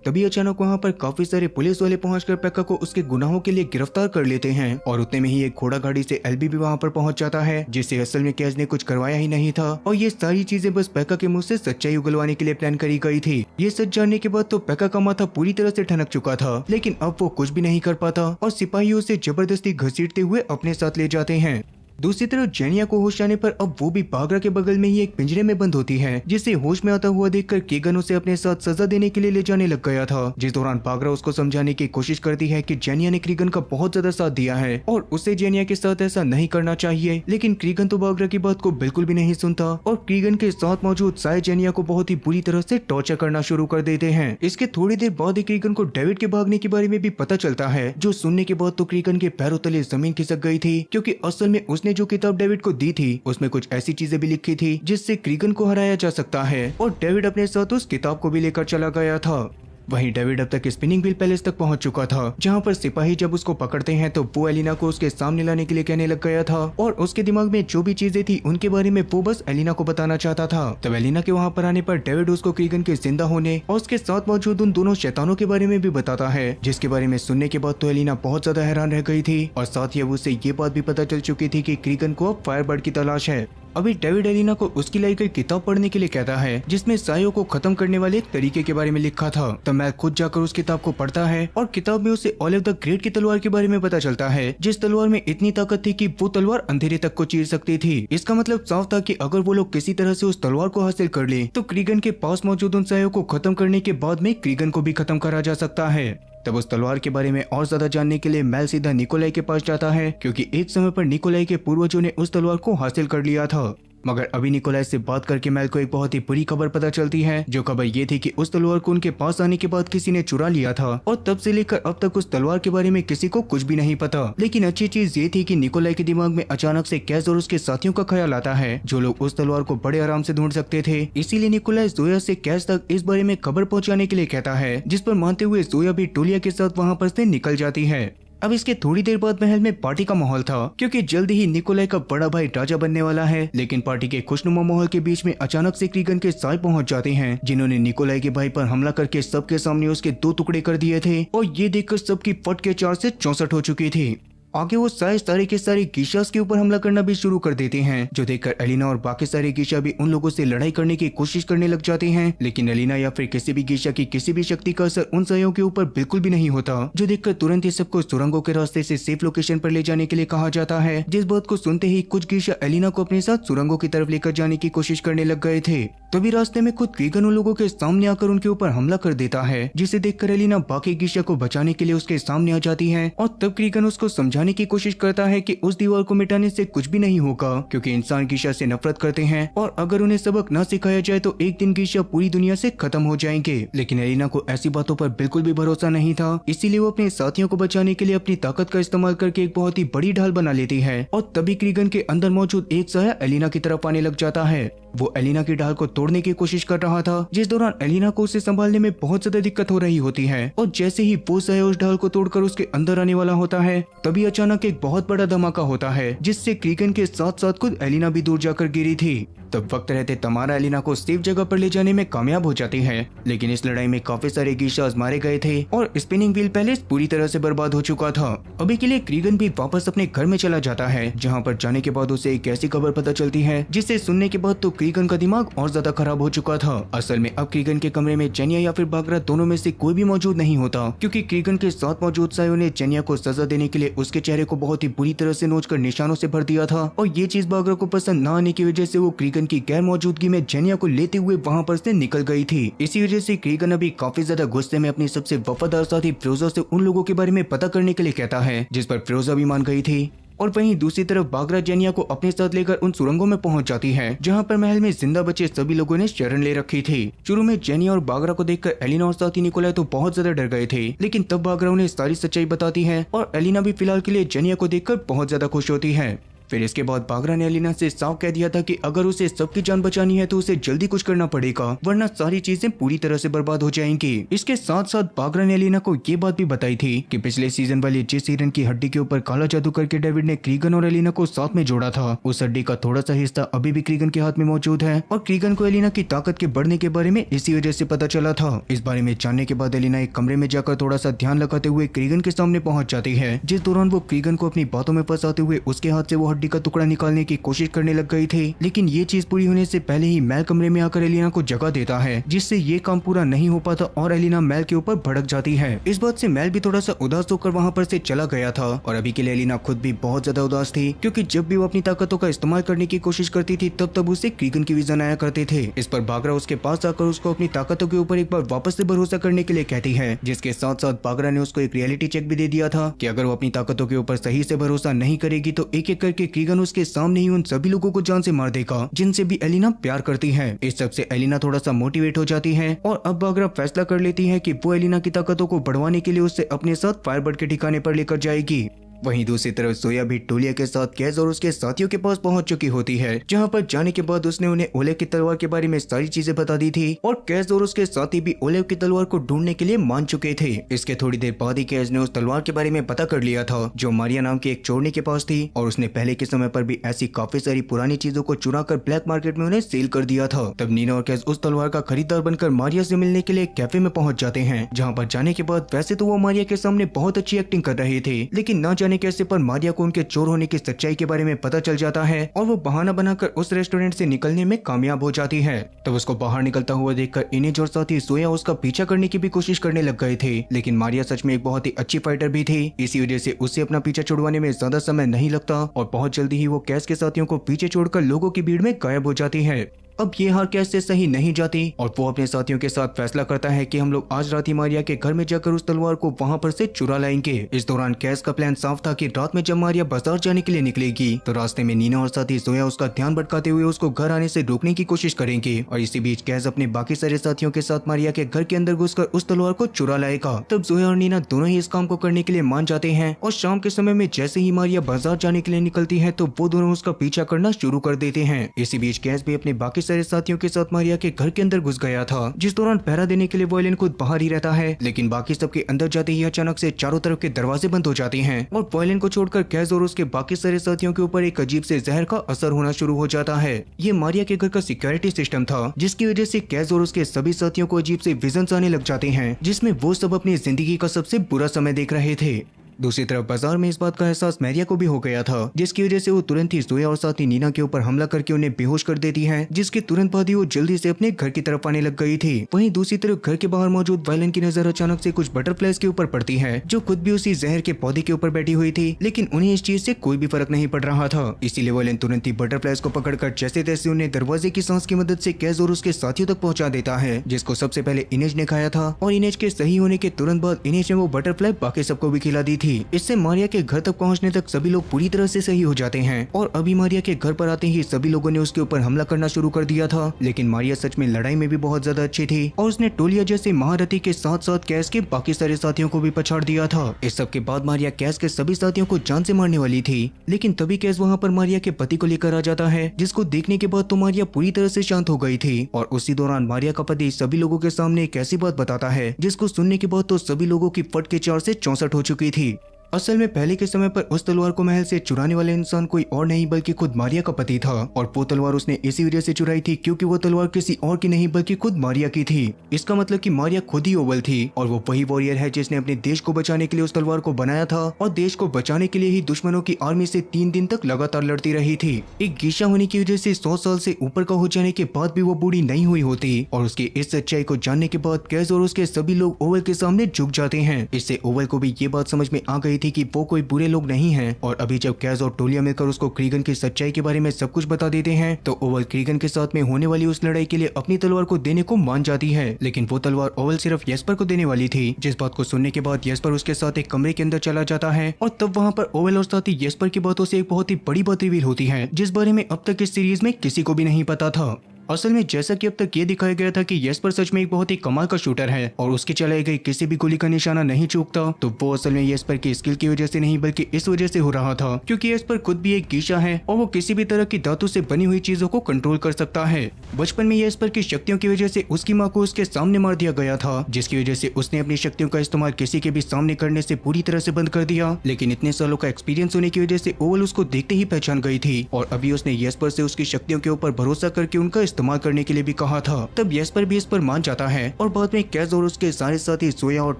तभी अचानक वहाँ पर काफी सारे पुलिस वाले पहुंचकर पेक्का को उसके गुनाहों के लिए गिरफ्तार कर लेते हैं और उतने में ही एक घोड़ा गाड़ी से एल्बी भी वहाँ पर पहुंच जाता है, जिससे असल में कैज ने कुछ करवाया ही नहीं था और ये सारी चीजें बस पेक्का के मुंह से सच्चाई उगलवाने के लिए प्लान करी गई थी। ये सच जानने के बाद तो पेक्का का माथा पूरी तरह से ठनक चुका था, लेकिन अब वो कुछ भी नहीं कर पाता और सिपाहियों से जबरदस्ती घसीटते हुए अपने साथ ले जाते हैं। दूसरी तरफ जेनिया को होश आने पर अब वो भी बागरा के बगल में ही एक पिंजरे में बंद होती है, जिसे होश में आता हुआ देखकर कीगन उसे अपने साथ सजा देने के लिए ले जाने लग गया था। जिस दौरान बागरा उसको समझाने की कोशिश करती है कि जेनिया ने क्रीगन का बहुत ज्यादा साथ दिया है और उसे जेनिया के साथ ऐसा नहीं करना चाहिए, लेकिन क्रीगन तो बागरा की बात को बिल्कुल भी नहीं सुनता और क्रीगन के साथ मौजूद साय जेनिया को बहुत ही बुरी तरह से टॉर्चर करना शुरू कर देते हैं। इसके थोड़ी देर बाद ही क्रीगन को डेविड के भागने के बारे में भी पता चलता है, जो सुनने के बाद तो क्रीगन के पैरों तले जमीन खिसक गई थी, क्योंकि असल में उसने जो किताब डेविड को दी थी उसमें कुछ ऐसी चीजें भी लिखी थी जिससे क्रीगन को हराया जा सकता है और डेविड अपने साथ उस किताब को भी लेकर चला गया था। वहीं डेविड अब तक स्पिनिंग व्हील पैलेस तक पहुंच चुका था, जहां पर सिपाही जब उसको पकड़ते हैं तो वो एलिना को उसके सामने लाने के लिए कहने लग गया था और उसके दिमाग में जो भी चीजें थी उनके बारे में वो बस एलिना को बताना चाहता था। तब एलिना के वहां पर आने पर डेविड उसको क्रीगन के जिंदा होने और उसके साथ मौजूद उन दोनों शैतानों के बारे में भी बताता है, जिसके बारे में सुनने के बाद तो एलिना बहुत ज्यादा हैरान रह गई थी और साथ ही अब उसे ये बात भी पता चल चुकी थी कि क्रीगन को अब फायरबर्ड की तलाश है। अभी डेविड एलिना को उसकी लाई गई किताब पढ़ने के लिए कहता है, जिसमें सायों को खत्म करने वाले एक तरीके के बारे में लिखा था। तब मैल खुद जाकर उस किताब को पढ़ता है और किताब में उसे ऑलिव द ग्रेट की तलवार के बारे में पता चलता है, जिस तलवार में इतनी ताकत थी कि वो तलवार अंधेरे तक को चीर सकती थी। इसका मतलब साफ था कि अगर वो लोग किसी तरह से उस तलवार को हासिल कर ले तो क्रीगन के पास मौजूद उन सायों को खत्म करने के बाद में क्रीगन को भी खत्म करा जा सकता है। तब उस तलवार के बारे में और ज्यादा जानने के लिए मैल सीधा निकोलाई के पास जाता है, क्योंकि एक समय पर निकोलाई के पूर्वजों ने उस तलवार को हासिल कर लिया था। मगर अभी निकोलाई से बात करके मैल को एक बहुत ही बुरी खबर पता चलती है, जो खबर ये थी कि उस तलवार को उनके पास आने के बाद किसी ने चुरा लिया था और तब से लेकर अब तक उस तलवार के बारे में किसी को कुछ भी नहीं पता। लेकिन अच्छी चीज ये थी कि निकोलाई के दिमाग में अचानक से कैज और उसके साथियों का ख्याल आता है, जो लोग उस तलवार को बड़े आराम से ढूंढ सकते थे। इसीलिए निकोलाई जोया से कैज तक इस बारे में खबर पहुँचाने के लिए कहता है, जिस पर मानते हुए जोया भी टोलिया के साथ वहाँ पर से निकल जाती है। अब इसके थोड़ी देर बाद महल में पार्टी का माहौल था, क्योंकि जल्दी ही निकोलाई का बड़ा भाई राजा बनने वाला है। लेकिन पार्टी के खुशनुमा माहौल के बीच में अचानक से क्रीगन के साय पहुंच जाते हैं, जिन्होंने निकोलाई के भाई पर हमला करके सबके सामने उसके 2 टुकड़े कर दिए थे और ये देखकर सबकी फट के 4 से 64 हो चुकी थी। आगे वो सारे के सारे गीशास के ऊपर हमला करना भी शुरू कर देते हैं, जो देखकर एलिना और बाकी सारे गीशा भी उन लोगों से लड़ाई करने की कोशिश करने लग जाते हैं। लेकिन एलिना या फिर किसी भी गीशा की किसी भी शक्ति का असर उन सायों के ऊपर बिल्कुल भी नहीं होता, जो देखकर तुरंत ही सबको सुरंगों के रास्ते से सेफ लोकेशन पर ले जाने के लिए कहा जाता है। जिस बात को सुनते ही कुछ गीशा एलिना को अपने साथ सुरंगों की तरफ लेकर जाने की कोशिश करने लग गए थे। तभी रास्ते में खुद क्रीगन उन लोगों के सामने आकर उनके ऊपर हमला कर देता है, जिसे देखकर एलिना बाकी गीशा को बचाने के लिए उसके सामने आ जाती है और तब क्रीगन उसको समझाने की कोशिश करता है कि उस दीवार को मिटाने से कुछ भी नहीं होगा, क्योंकि इंसान गीशा से नफरत करते हैं और अगर उन्हें सबक न सिखाया जाए तो एक दिन गीशा पूरी दुनिया से खत्म हो जाएंगे। लेकिन एलिना को ऐसी बातों पर बिल्कुल भी भरोसा नहीं था, इसीलिए वो अपने साथियों को बचाने के लिए अपनी ताकत का इस्तेमाल करके एक बहुत ही बड़ी ढाल बना लेती है और तभी क्रीगन के अंदर मौजूद एक साया एलिना की तरफ आने लग जाता है। वो एलिना की ढाल को तोड़ने की कोशिश कर रहा था, जिस दौरान एलिना को उसे संभालने में बहुत ज्यादा दिक्कत हो रही होती है और जैसे ही वो साया उस ढाल को तोड़कर उसके अंदर आने वाला होता है, तभी अचानक एक बहुत बड़ा धमाका होता है, जिससे क्रीगन के साथ साथ खुद एलिना भी दूर जाकर गिरी थी। तब वक्त रहते तमारा एलिना को सेफ जगह पर ले जाने में कामयाब हो जाती है, लेकिन इस लड़ाई में काफी सारे गीशास मारे गए थे और स्पिनिंग व्हील पैलेस पूरी तरह से बर्बाद हो चुका था। अभी के लिए क्रीगन भी वापस अपने घर में चला जाता है, जहाँ पर जाने के बाद उसे एक ऐसी खबर पता चलती है जिसे सुनने के बाद तो क्रीगन का दिमाग और ज्यादा खराब हो चुका था। असल में अब क्रीगन के कमरे में जेनिया या फिर बागरा दोनों में से कोई भी मौजूद नहीं होता, क्योंकि क्रीगन के साथ मौजूद सायों ने जेनिया को सजा देने के लिए उसके चेहरे को बहुत ही बुरी तरह से नोचकर निशानों से भर दिया था और ये चीज बागरा को पसंद न आने की वजह से वो क्रीगन की गैर मौजूदगी में जेनिया को लेते हुए वहाँ पर से निकल गई थी। इसी वजह से क्रीगन अभी काफी ज्यादा गुस्से में अपनी सबसे वफादार साथी फिरोजा से उन लोगों के बारे में पता करने के लिए कहता है, जिस पर फिरोजा भी मान गई थी। और वहीं दूसरी तरफ बागरा जेनिया को अपने साथ लेकर उन सुरंगों में पहुंच जाती है, जहां पर महल में जिंदा बचे सभी लोगों ने शरण ले रखी थी। शुरू में जेनिया और बागरा को देखकर एलिना और साथी निकोलाई तो बहुत ज्यादा डर गए थे, लेकिन तब बागरा उन्हें सारी सच्चाई बताती है और एलिना भी फिलहाल के लिए जेनिया को देखकर बहुत ज्यादा खुश होती है। फिर इसके बाद बागरा ने एलिना से साफ कह दिया था कि अगर उसे सबकी जान बचानी है तो उसे जल्दी कुछ करना पड़ेगा, वरना सारी चीजें पूरी तरह से बर्बाद हो जाएंगी। इसके साथ साथ बागरा ने एलिना को ये बात भी बताई थी कि पिछले सीजन वाली जिस हिरन की हड्डी के ऊपर काला जादू करके डेविड ने क्रीगन और एलिना को साथ में जोड़ा था, उस हड्डी का थोड़ा सा हिस्सा अभी भी क्रीगन के हाथ में मौजूद है और क्रीगन को एलिना की ताकत के बढ़ने के बारे में इसी वजह से पता चला था। इस बारे में जानने के बाद एलिना एक कमरे में जाकर थोड़ा सा ध्यान लगाते हुए क्रीगन के सामने पहुंच जाती है, जिस दौरान वो क्रीगन को अपनी बातों में फंसाते हुए उसके हाथ से वो हड्डी का टुकड़ा निकालने की कोशिश करने लग गई थी। लेकिन ये चीज पूरी होने से पहले ही मैल कमरे में आकर एलिना को जगह देता है, जिससे ये काम पूरा नहीं हो पाता और एलिना मैल के ऊपर भड़क जाती है। इस बात से मैल भी थोड़ा सा उदास होकर वहाँ पर से चला गया था और अभी के लिए एलिना खुद भी बहुत ज्यादा उदास थी, क्योंकि जब भी वो अपनी ताकतों का इस्तेमाल करने की कोशिश करती थी तब उसे क्रीगन की विजन आया करते थे। इस पर बागरा उसके पास आकर उसको अपनी ताकतों के ऊपर एक बार वापस से भरोसा करने के लिए कहती है, जिसके साथ साथ बागरा ने उसको एक रियलिटी चेक भी दे दिया था कि अगर वो अपनी ताकतों के ऊपर सही से भरोसा नहीं करेगी तो एक एक करके क्रीगन उसके सामने ही उन सभी लोगों को जान से मार देगा जिनसे भी एलिना प्यार करती है। इस सब से एलिना थोड़ा सा मोटिवेट हो जाती है और अब बागरा फैसला कर लेती है कि वो एलिना की ताकतों को बढ़वाने के लिए उसे अपने साथ फायरबर्ड के ठिकाने पर लेकर जाएगी। वहीं दूसरी तरफ जोया भी टोलिया के साथ कैज और उसके साथियों के पास पहुंच चुकी होती है, जहां पर जाने के बाद उसने उन्हें ओलेव की तलवार के बारे में सारी चीजें बता दी थी और कैज और उसके साथी भी ओलेव की तलवार को ढूंढने के लिए मान चुके थे। इसके थोड़ी देर बाद ही कैज ने उस तलवार के बारे में पता कर लिया था जो मारिया नाम के एक चोरनी के पास थी और उसने पहले के समय पर भी ऐसी काफी सारी पुरानी चीजों को चुरा कर ब्लैक मार्केट में उन्हें सेल कर दिया था। तब नीना और कैज उस तलवार का खरीदार बनकर मारिया से मिलने के लिए कैफे में पहुंच जाते हैं, जहाँ पर जाने के बाद वैसे तो वो मारिया के सामने बहुत अच्छी एक्टिंग कर रहे थे, लेकिन न जाने कैसे पर मारिया को उनके चोर होने की सच्चाई के बारे में पता चल जाता है और वो बहाना बनाकर उस रेस्टोरेंट से निकलने में कामयाब हो जाती है। तब उसको बाहर निकलता हुआ देखकर इनेज और साथी सोया उसका पीछा करने की भी कोशिश करने लग गए थे, लेकिन मारिया सच में एक बहुत ही अच्छी फाइटर भी थी, इसी वजह से उसे अपना पीछा छुड़वाने में ज्यादा समय नहीं लगता और बहुत जल्दी ही वो कैस के साथियों को पीछे छोड़कर लोगों की भीड़ में गायब हो जाती है। अब ये हार कैसे सही नहीं जाती और वो अपने साथियों के साथ फैसला करता है कि हम लोग आज रात ही मारिया के घर में जाकर उस तलवार को वहाँ पर से चुरा लाएंगे। इस दौरान कैस का प्लान साफ था कि रात में जब मारिया बाजार जाने के लिए निकलेगी तो रास्ते में नीना और साथी जोया उसका ध्यान भटकाते हुए उसको घर आने से रोकने की कोशिश करेंगे और इसी बीच कैस अपने बाकी सारे साथियों के साथ मारिया के घर के अंदर घुसकर उस तलवार को चुरा लाएगा। तब जोया और नीना दोनों ही इस काम को करने के लिए मान जाते हैं और शाम के समय में जैसे ही मारिया बाजार जाने के लिए निकलती है तो वो दोनों उसका पीछा करना शुरू कर देते हैं। इसी बीच कैस भी अपने बाकी सारे साथियों के मारिया के घर के अंदर घुस गया था, जिस दौरान पहरा देने के लिए वॉयलिन खुद बाहर ही रहता है, लेकिन बाकी सबके अंदर जाते ही अचानक से चारों तरफ के दरवाजे बंद हो जाते हैं और वॉयलिन को छोड़कर कैज और उसके बाकी सारे साथियों के ऊपर एक अजीब से जहर का असर होना शुरू हो जाता है। ये मारिया के घर का सिक्योरिटी सिस्टम था, जिसकी वजह से कैज और उसके सभी साथियों को अजीब से विजन्स आने लग जाते हैं, जिसमें वो सब अपनी जिंदगी का सबसे बुरा समय देख रहे थे। दूसरी तरफ बाजार में इस बात का एहसास मैरिया को भी हो गया था, जिसकी वजह से वो तुरंत ही जोया और साथी नीना के ऊपर हमला करके उन्हें बेहोश कर देती है, जिसके तुरंत बाद ही वो जल्दी से अपने घर की तरफ आने लग गई थी। वहीं दूसरी तरफ घर के बाहर मौजूद वायलिन की नजर अचानक से कुछ बटरफ्लाइज के ऊपर पड़ती है, जो खुद भी उसी जहर के पौधे के ऊपर बैठी हुई थी, लेकिन उन्हें इस चीज से कोई भी फर्क नहीं पड़ रहा था। इसीलिए वायलिन तुरंत ही बटरफ्लाइज को पकड़कर जैसे तैसे उन्हें दरवाजे की सांस की मदद से कैज और उसके साथियों तक पहुंचा देता है, जिसको सबसे पहले इनेज ने खाया था और इनेज के सही होने के तुरंत बाद इनेज ने वो बटरफ्लाई बाकी सबको भी खिला दी थी। इससे मारिया के घर तक पहुंचने तक सभी लोग पूरी तरह से सही हो जाते हैं और अभी मारिया के घर पर आते ही सभी लोगों ने उसके ऊपर हमला करना शुरू कर दिया था, लेकिन मारिया सच में लड़ाई में भी बहुत ज्यादा अच्छी थी और उसने टोलिया जैसे महारथी के साथ साथ कैस के बाकी सारे साथियों को भी पछाड़ दिया था। इस सब के बाद मारिया कैस के सभी साथियों को जान से मारने वाली थी, लेकिन तभी कैस वहाँ पर मारिया के पति को लेकर आ जाता है, जिसको देखने के बाद तो मारिया पूरी तरह से शांत हो गई थी और उसी दौरान मारिया का पति सभी लोगों के सामने एक ऐसी बात बताता है जिसको सुनने के बाद तो सभी लोगों की फट के 4 से 64 हो चुकी थी। असल में पहले के समय पर उस तलवार को महल से चुराने वाले इंसान कोई और नहीं बल्कि खुद मारिया का पति था और वो तलवार उसने इसी वजह से चुराई थी क्योंकि वो तलवार किसी और की नहीं बल्कि खुद मारिया की थी। इसका मतलब कि मारिया खुद ही ओवल थी और वो वही वॉरियर है जिसने अपने देश को बचाने के लिए उस तलवार को बनाया था और देश को बचाने के लिए ही दुश्मनों की आर्मी से 3 दिन तक लगातार लड़ती रही थी। एक गीशा होने की वजह से 100 साल से ऊपर का हो जाने के बाद भी वो बूढ़ी नहीं हुई होती और उसकी इस सच्चाई को जानने के बाद कैस और उसके सभी लोग ओवल के सामने झुक जाते हैं। इससे ओवल को भी ये बात समझ में आ गई थी कि वो कोई बुरे लोग नहीं हैं और अभी जब कैस और टोलिया मिलकर उसको क्रीगन की सच्चाई के बारे में सब कुछ बता देते हैं तो ओवल क्रीगन के साथ में होने वाली उस लड़ाई के लिए अपनी तलवार को देने को मान जाती है, लेकिन वो तलवार ओवल सिर्फ येस्पर को देने वाली थी। जिस बात को सुनने के बाद येस्पर उसके साथ एक कमरे के अंदर चला जाता है और तब वहाँ पर ओवल और साथी येस्पर की बातों से एक बहुत ही बड़ी बात रिवील होती है जिस बारे में अब तक इस सीरीज में किसी को भी नहीं पता था। असल में जैसा कि अब तक ये दिखाया गया था कि येस्पर सच में एक बहुत ही कमाल का शूटर है और उसके चलाई गई किसी भी गोली का निशाना नहीं चूकता, तो वो असल में येस्पर की स्किल की वजह से नहीं बल्कि इस वजह से हो रहा था क्योंकि येस्पर खुद भी एक गीचा है और वो किसी भी तरह की धातु से बनी हुई चीजों को कंट्रोल कर सकता है। बचपन में येस्पर की शक्तियों की वजह से उसकी माँ को उसके सामने मार दिया गया था, जिसकी वजह से उसने अपनी शक्तियों का इस्तेमाल किसी के भी सामने करने से पूरी तरह से बंद कर दिया। लेकिन इतने सालों का एक्सपीरियंस होने की वजह से ओवल उसको देखते ही पहचान गई थी और अभी उसने येस्पर से उसकी शक्तियों के ऊपर भरोसा करके उनका इस्तेमाल करने के लिए भी कहा था। तब येस्पर भी इस पर मान जाता है और बाद में कैज और उसके सारे साथी सोया और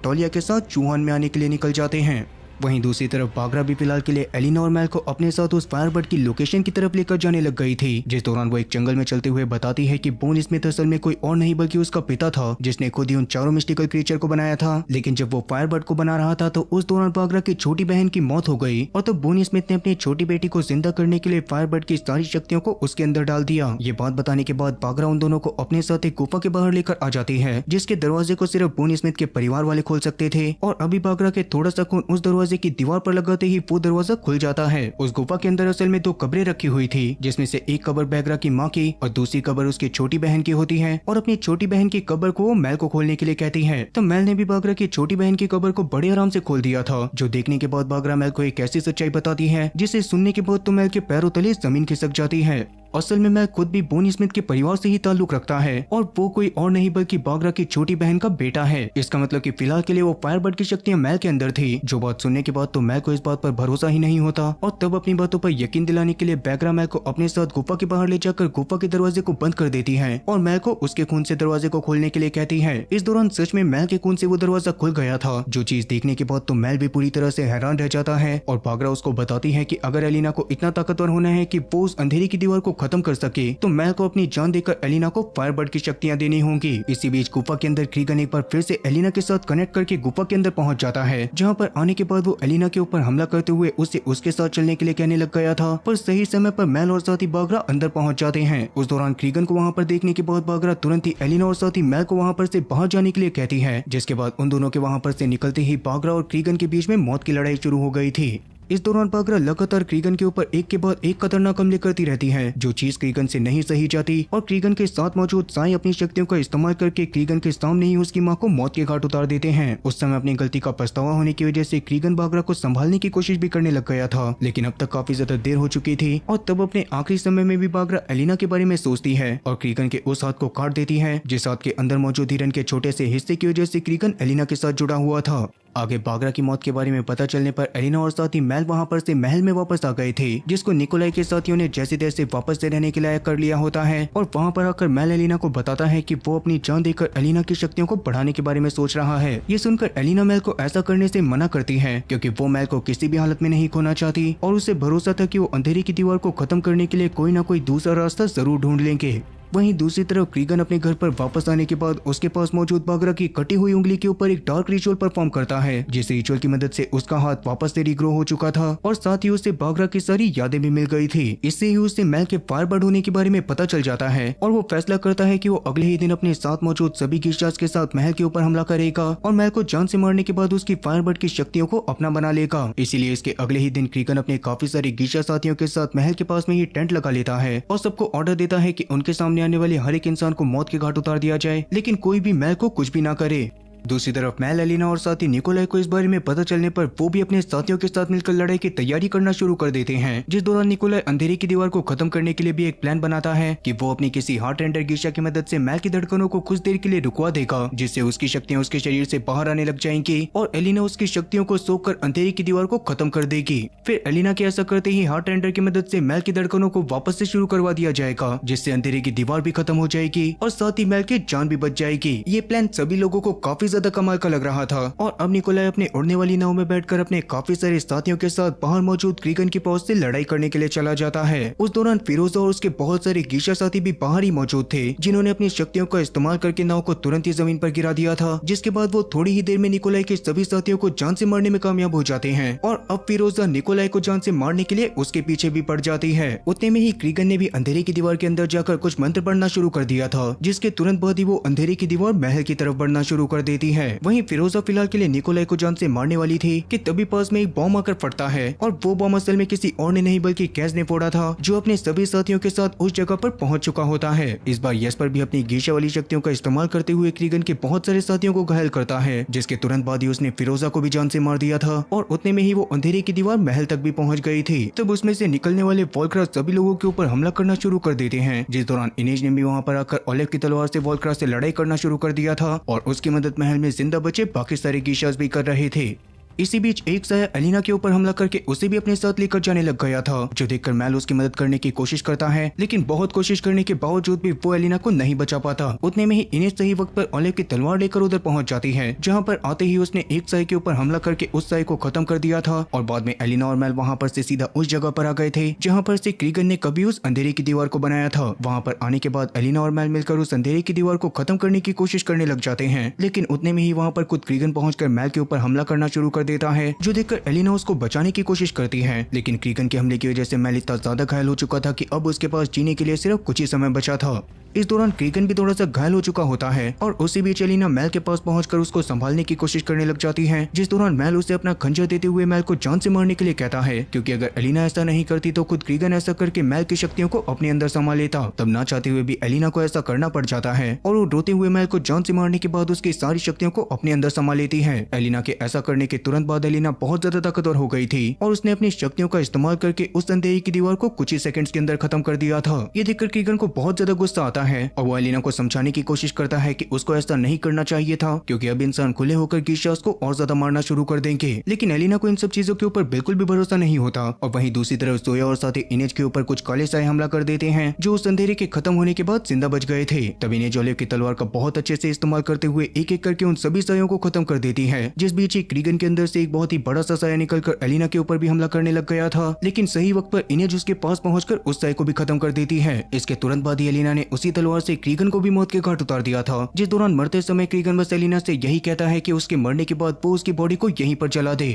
टॉलिया के साथ चूहान में आने के लिए निकल जाते हैं। वहीं दूसरी तरफ बागरा भी फिलहाल के लिए एलिना और मेल को अपने साथ उस फायरबर्ड की लोकेशन की तरफ लेकर जाने लग गई थी, जिस दौरान वो एक जंगल में चलते हुए बताती है कि बोन स्मिथ असल में कोई और नहीं बल्कि उसका पिता था, जिसने खुद ही उन चारों मिस्टिकल क्रीचर को बनाया था। लेकिन जब वो फायरबर्ड को बना रहा था तो उस दौरान बागरा की छोटी बहन की मौत हो गई और तब बोन स्मिथ ने अपनी छोटी बेटी को जिंदा करने के लिए फायरबर्ड की सारी शक्तियों को उसके अंदर डाल दिया। ये बात बताने के बाद बागरा उन दोनों को अपने साथ एक गुफा के बाहर लेकर आ जाती है, जिसके दरवाजे को सिर्फ बोन स्मिथ के परिवार वाले खोल सकते थे और अभी बागरा के थोड़ा सा खून उस दरवाजे की दीवार पर लगाते ही वो दरवाजा खुल जाता है। उस गुफा के अंदर असल में 2 कब्रें रखी हुई थी, जिसमें से एक कब्र बागरा की माँ की और दूसरी कब्र उसकी छोटी बहन की होती है और अपनी छोटी बहन की कब्र को वो मेल को खोलने के लिए कहती है। तो मेल ने भी बागरा की छोटी बहन की कब्र को बड़े आराम से खोल दिया था, जो देखने के बाद बागरा मेल को एक ऐसी सच्चाई बताती है जिसे सुनने के बाद तो मेल के पैरों तले जमीन खिसक जाती है। असल में मेल खुद भी बोन स्मिथ के परिवार से ही ताल्लुक रखता है और वो कोई और नहीं बल्कि बागरा की छोटी बहन का बेटा है। इसका मतलब कि फिलहाल के लिए वो फायरबर्ड की शक्तियां मेल के अंदर थी। जो बात सुनने के बाद तो मेल को इस बात पर भरोसा ही नहीं होता और तब अपनी बातों पर यकीन दिलाने के लिए बागरा मेल को अपने साथ गुफा के बाहर ले जाकर गुफा के दरवाजे को बंद कर देती है और मेल को उसके खून से दरवाजे को खोलने के लिए कहती है। इस दौरान सच में मेल के खून से वो दरवाजा खुल गया था, जो चीज देखने के बाद तो मेल भी पूरी तरह से हैरान रह जाता है और बागरा उसको बताती है कि अगर एलिना को इतना ताकतवर होना है कि वो उस अंधेरी की दीवार को खत्म कर सके तो मेल को अपनी जान देकर एलिना को फायरबर्ड की शक्तियां देनी होंगी। इसी बीच गुफा के अंदर क्रीगन एक बार फिर से एलिना के साथ कनेक्ट करके गुफा के अंदर पहुंच जाता है, जहां पर आने के बाद वो एलिना के ऊपर हमला करते हुए उससे उसके साथ चलने के लिए कहने लग गया था, पर सही समय पर मेल और साथी बागरा अंदर पहुंच जाते हैं। उस दौरान क्रीगन को वहाँ पर देखने के बाद बागरा तुरंत ही एलिना और साथी मेल को वहाँ पर से बाहर जाने के लिए कहती है, जिसके बाद उन दोनों के वहाँ पर से निकलते ही बागरा और क्रीगन के बीच में मौत की लड़ाई शुरू हो गई थी। इस दौरान बागरा लगातार क्रीगन के ऊपर एक के बाद एक खतरनाक हमले करती रहती है, जो चीज क्रीगन से नहीं सही जाती और क्रीगन के साथ मौजूद साई अपनी शक्तियों का इस्तेमाल करके क्रीगन के सामने ही उसकी मां को मौत के घाट उतार देते हैं। उस समय अपनी गलती का पछतावा होने की वजह से क्रीगन बागरा को संभालने की कोशिश भी करने लग गया था, लेकिन अब तक काफी ज्यादा देर हो चुकी थी और तब अपने आखिरी समय में भी बागरा एलिना के बारे में सोचती है और क्रीगन के उस हाथ को काट देती है, जिस हाथ के अंदर मौजूद हिरन के छोटे से हिस्से की वजह से क्रीगन एलिना के साथ जुड़ा हुआ था। आगे बागरा की मौत के बारे में पता चलने पर एलिना और साथी मेल वहां पर से महल में वापस आ गए थे, जिसको निकोलाई के साथियों ने जैसे तैसे वापस से रहने के लायक कर लिया होता है और वहां पर आकर मेल एलिना को बताता है कि वो अपनी जान देकर एलिना की शक्तियों को बढ़ाने के बारे में सोच रहा है। ये सुनकर एलिना मेल को ऐसा करने से मना करती है, क्योंकि वो मेल को किसी भी हालत में नहीं खोना चाहती और उसे भरोसा था कि वो अंधेरे की दीवार को खत्म करने के लिए कोई ना कोई दूसरा रास्ता जरूर ढूंढ लेंगे। वहीं दूसरी तरफ क्रीगन अपने घर पर वापस आने के बाद उसके पास मौजूद बागरा की कटी हुई उंगली के ऊपर एक डार्क रिचुअल परफॉर्म करता है, जिस रिचुअल की मदद से उसका हाथ वापस से रिग्रो हो चुका था और साथ ही उसे बागरा की सारी यादें भी मिल गई थी। इससे ही उसे मेल के फायरबर्ड होने के बारे में पता चल जाता है और वो फैसला करता है कि वो अगले ही दिन अपने साथ मौजूद सभी गिरजाज के साथ महल के ऊपर हमला करेगा और मेल को जान से मारने के बाद उसकी फायरबर्ड की शक्तियों को अपना बना लेगा। इसीलिए इसके अगले ही दिन क्रीगन अपने काफी सारे गिरजा साथियों के साथ महल के पास में ही टेंट लगा लेता है और सबको ऑर्डर देता है कि उनके सामने आने वाले हर एक इंसान को मौत के घाट उतार दिया जाए, लेकिन कोई भी मेल को कुछ भी ना करे। दूसरी तरफ मेल, एलिना और साथी निकोलाई को इस बारे में पता चलने पर वो भी अपने साथियों के साथ मिलकर लड़ाई की तैयारी करना शुरू कर देते हैं, जिस दौरान निकोलाई अंधेरे की दीवार को खत्म करने के लिए भी एक प्लान बनाता है कि वो अपनी किसी हार्ट रेंडर गिरजा की मदद से मेल की धड़कनों को कुछ देर के लिए रुकवा देगा, जिससे उसकी शक्तियां उसके शरीर से बाहर आने लग जाएंगी और एलिना उसकी शक्तियों को सोखकर अंधेरे की दीवार को खत्म कर देगी। फिर एलिना के ऐसा करते ही हार्ट रेंडर की मदद से मेल की धड़कनों को वापस से शुरू करवा दिया जाएगा, जिससे अंधेरे की दीवार भी खत्म हो जाएगी और साथ ही मेल की जान भी बच जाएगी। ये प्लान सभी लोगों को काफी ज्यादा कमाल का लग रहा था और अब निकोलाई अपने उड़ने वाली नाव में बैठकर अपने काफी सारे साथियों के साथ बाहर मौजूद क्रीगन की फौज से लड़ाई करने के लिए चला जाता है। उस दौरान फिरोजा और उसके बहुत सारे गिरजा साथी भी बाहर ही मौजूद थे, जिन्होंने अपनी शक्तियों का इस्तेमाल करके नाव को तुरंत ही जमीन पर गिरा दिया था, जिसके बाद वो थोड़ी ही देर में निकोलाई के सभी साथियों को जान से मारने में कामयाब हो जाते हैं और अब फिरोजा निकोलाई को जान से मारने के लिए उसके पीछे भी पड़ जाती है। उतने में ही क्रीगन ने भी अंधेरे की दीवार के अंदर जाकर कुछ मंत्र पढ़ना शुरू कर दिया था, जिसके तुरंत बाद ही वो अंधेरे की दीवार महल की तरफ बढ़ना शुरू कर देती देती है। वहीं फिरोजा फिलहाल के लिए निकोलाई को जान से मारने वाली थी कि तभी पास में एक बॉम्ब आकर फटता है और वो बॉम्ब असल में किसी और ने नहीं बल्कि कैज ने फोड़ा था, जो अपने सभी साथियों के साथ उस जगह पर पहुंच चुका होता है। इस बार येस्पर भी अपनी गेशा वाली शक्तियों का इस्तेमाल करते हुए क्रीगन के बहुत सारे साथियों को घायल करता है, जिसके तुरंत बाद ही उसने फिरोजा को भी जान से मार दिया था और उतने में ही वो अंधेरे की दीवार महल तक भी पहुंच गई थी। तब उसमें से निकलने वाले वोल्क्रास सभी लोगों के ऊपर हमला करना शुरू कर देते हैं, जिस दौरान इनेज ने भी वहां पर आकर ओलेव की तलवार से वोल्क्रास से लड़ाई करना शुरू कर दिया था और उसकी मदद महल में जिंदा बचे बाकी सारे गेशास भी कर रहे थे। इसी बीच एक साया एलिना के ऊपर हमला करके उसे भी अपने साथ लेकर जाने लग गया था, जो देखकर मैल उसकी मदद करने की कोशिश करता है, लेकिन बहुत कोशिश करने के बावजूद भी वो एलिना को नहीं बचा पाता। उतने में ही इनेज सही वक्त पर ओलेव की तलवार लेकर उधर पहुंच जाती है, जहां पर आते ही उसने एक साय के ऊपर हमला करके उस साय को खत्म कर दिया था और बाद में एलिना और मैल वहां पर से सीधा उस जगह पर आ गए थे जहाँ पर से क्रीगन ने कभी उस अंधेरे की दीवार को बनाया था। वहाँ पर आने के बाद एलिना और मैल मिलकर उस अंधेरे की दीवार को खत्म करने की कोशिश करने लग जाते हैं, लेकिन उतने में ही वहाँ पर खुद क्रीगन पहुंचकर मैल के ऊपर हमला करना शुरू कर देता है, जो देखकर एलिना उसको बचाने की कोशिश करती है, लेकिन क्रीगन के हमले की वजह से मैल इतना ज्यादा घायल हो चुका था कि अब उसके पास जीने के लिए सिर्फ कुछ ही समय बचा था। इस दौरान क्रीगन भी थोड़ा सा घायल हो चुका होता है और उसी बीच एलिना मैल के पास पहुंचकर उसको संभालने की कोशिश करने लग जाती है, जिस दौरान मैल उसे अपना खंजर देते हुए मैल को जान से मारने के लिए कहता है, क्योंकि अगर एलिना ऐसा नहीं करती तो खुद क्रीगन ऐसा करके मैल की शक्तियों को अपने अंदर समा लेता। तब ना चाहते हुए भी एलिना को ऐसा करना पड़ जाता है और वो रोते हुए मैल को जान से मारने के बाद उसकी सारी शक्तियों को अपने अंदर समा लेती है। एलिना के ऐसा करने के तुरंत बाद एलिना बहुत ज्यादा ताकतवर हो गई थी और उसने अपनी शक्तियों का इस्तेमाल करके उस अंधेरे की दीवार को कुछ ही सेकंड्स के अंदर खत्म कर दिया था। ये देखकर क्रीगन को बहुत ज्यादा गुस्सा आता है और वो एलिना को समझाने की कोशिश करता है कि उसको ऐसा नहीं करना चाहिए था, क्योंकि अब इंसान खुले होकर गेशास को और ज्यादा मारना शुरू कर देंगे। लेकिन एलिना को इन सब चीजों के ऊपर बिल्कुल भी भरोसा नहीं होता और वहीं दूसरी तरफ जोया और साथी इनेज के ऊपर कुछ काले साए हमला कर देते हैं, जो उस अंधेरे के खत्म होने के बाद जिंदा बच गए थे। तब इनेज ओलेव की तलवार का बहुत अच्छे से इस्तेमाल करते हुए एक एक करके उन सभी सायों को खत्म कर देती है, जिस बीच क्रीगन के अंदर से एक बहुत ही बड़ा सा साया निकलकर एलिना के ऊपर भी हमला करने लग गया था, लेकिन सही वक्त पर इनेज उसके पास पहुंचकर उस साय को भी खत्म कर देती है। इसके तुरंत बाद ही एलिना ने उसी तलवार से क्रीगन को भी मौत के घाट उतार दिया था, जिस दौरान मरते समय क्रीगन बस एलिना से यही कहता है कि उसके मरने के बाद वो उसकी बॉडी को यहीं पर जला दे।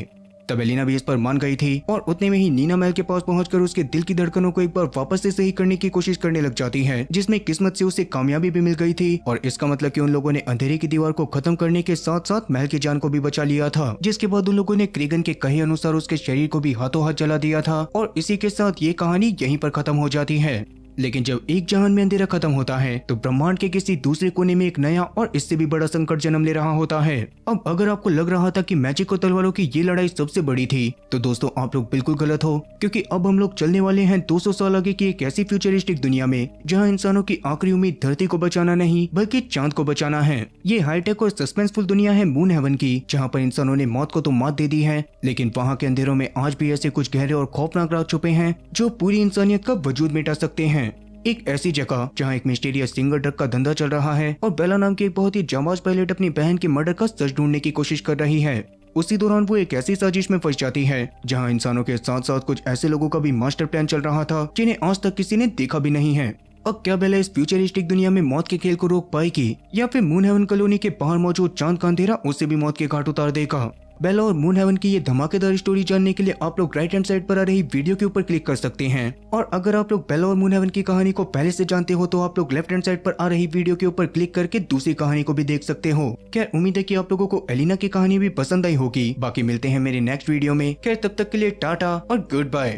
तब एलिना भी इस पर मान गई थी और उतने में ही नीना मैल के पास पहुंचकर उसके दिल की धड़कनों को एक बार वापस से सही करने की कोशिश करने लग जाती है, जिसमें किस्मत से उसे कामयाबी भी मिल गई थी और इसका मतलब कि उन लोगों ने अंधेरे की दीवार को खत्म करने के साथ साथ महल की जान को भी बचा लिया था। जिसके बाद उन लोगों ने क्रीगन के कहे अनुसार उसके शरीर को भी हाथों हाथ जला दिया था और इसी के साथ ये कहानी यहीं पर खत्म हो जाती है। लेकिन जब एक जहान में अंधेरा खत्म होता है तो ब्रह्मांड के किसी दूसरे कोने में एक नया और इससे भी बड़ा संकट जन्म ले रहा होता है। अब अगर आपको लग रहा था कि मैजिक और तलवारों की ये लड़ाई सबसे बड़ी थी, तो दोस्तों आप लोग बिल्कुल गलत हो, क्योंकि अब हम लोग चलने वाले हैं 200 साल आगे की एक ऐसी फ्यूचरिस्टिक दुनिया में जहाँ इंसानों की आखिरी उम्मीद धरती को बचाना नहीं बल्कि चांद को बचाना है। ये हाईटेक और सस्पेंसफुल दुनिया है मून हेवन की, जहाँ पर इंसानों ने मौत को तो मात दे दी है, लेकिन वहाँ के अंधेरों में आज भी ऐसे कुछ गहरे और खौफनाक राज छुपे हैं जो पूरी इंसानियत का वजूद मिटा सकते हैं। एक ऐसी जगह जहां एक मिस्टीरियस सिंगल ड्रग का धंधा चल रहा है और बेला नाम की एक बहुत ही जांबाज पायलट अपनी बहन के मर्डर का सच ढूंढने की कोशिश कर रही है। उसी दौरान वो एक ऐसी साजिश में फंस जाती है जहां इंसानों के साथ साथ कुछ ऐसे लोगों का भी मास्टर प्लान चल रहा था जिन्हें आज तक किसी ने देखा भी नहीं है। अब क्या बेला इस फ्यूचरिस्टिक दुनिया में मौत के खेल को रोक पाएगी या फिर मून हेवन कॉलोनी के बाहर मौजूद चांद का अंधेरा उसे भी मौत के घाट उतार देगा? बेला और मून हेवन की ये धमाकेदार स्टोरी जानने के लिए आप लोग राइट हैंड साइड पर आ रही वीडियो के ऊपर क्लिक कर सकते हैं, और अगर आप लोग बेला और मून हेवन की कहानी को पहले से जानते हो तो आप लोग लेफ्ट हैंड साइड पर आ रही वीडियो के ऊपर क्लिक करके दूसरी कहानी को भी देख सकते हो। खैर उम्मीद है कि आप लोगों को एलिना की कहानी भी पसंद आई होगी। बाकी मिलते हैं मेरे नेक्स्ट वीडियो में। खैर तब तक के लिए टाटा और गुड बाय।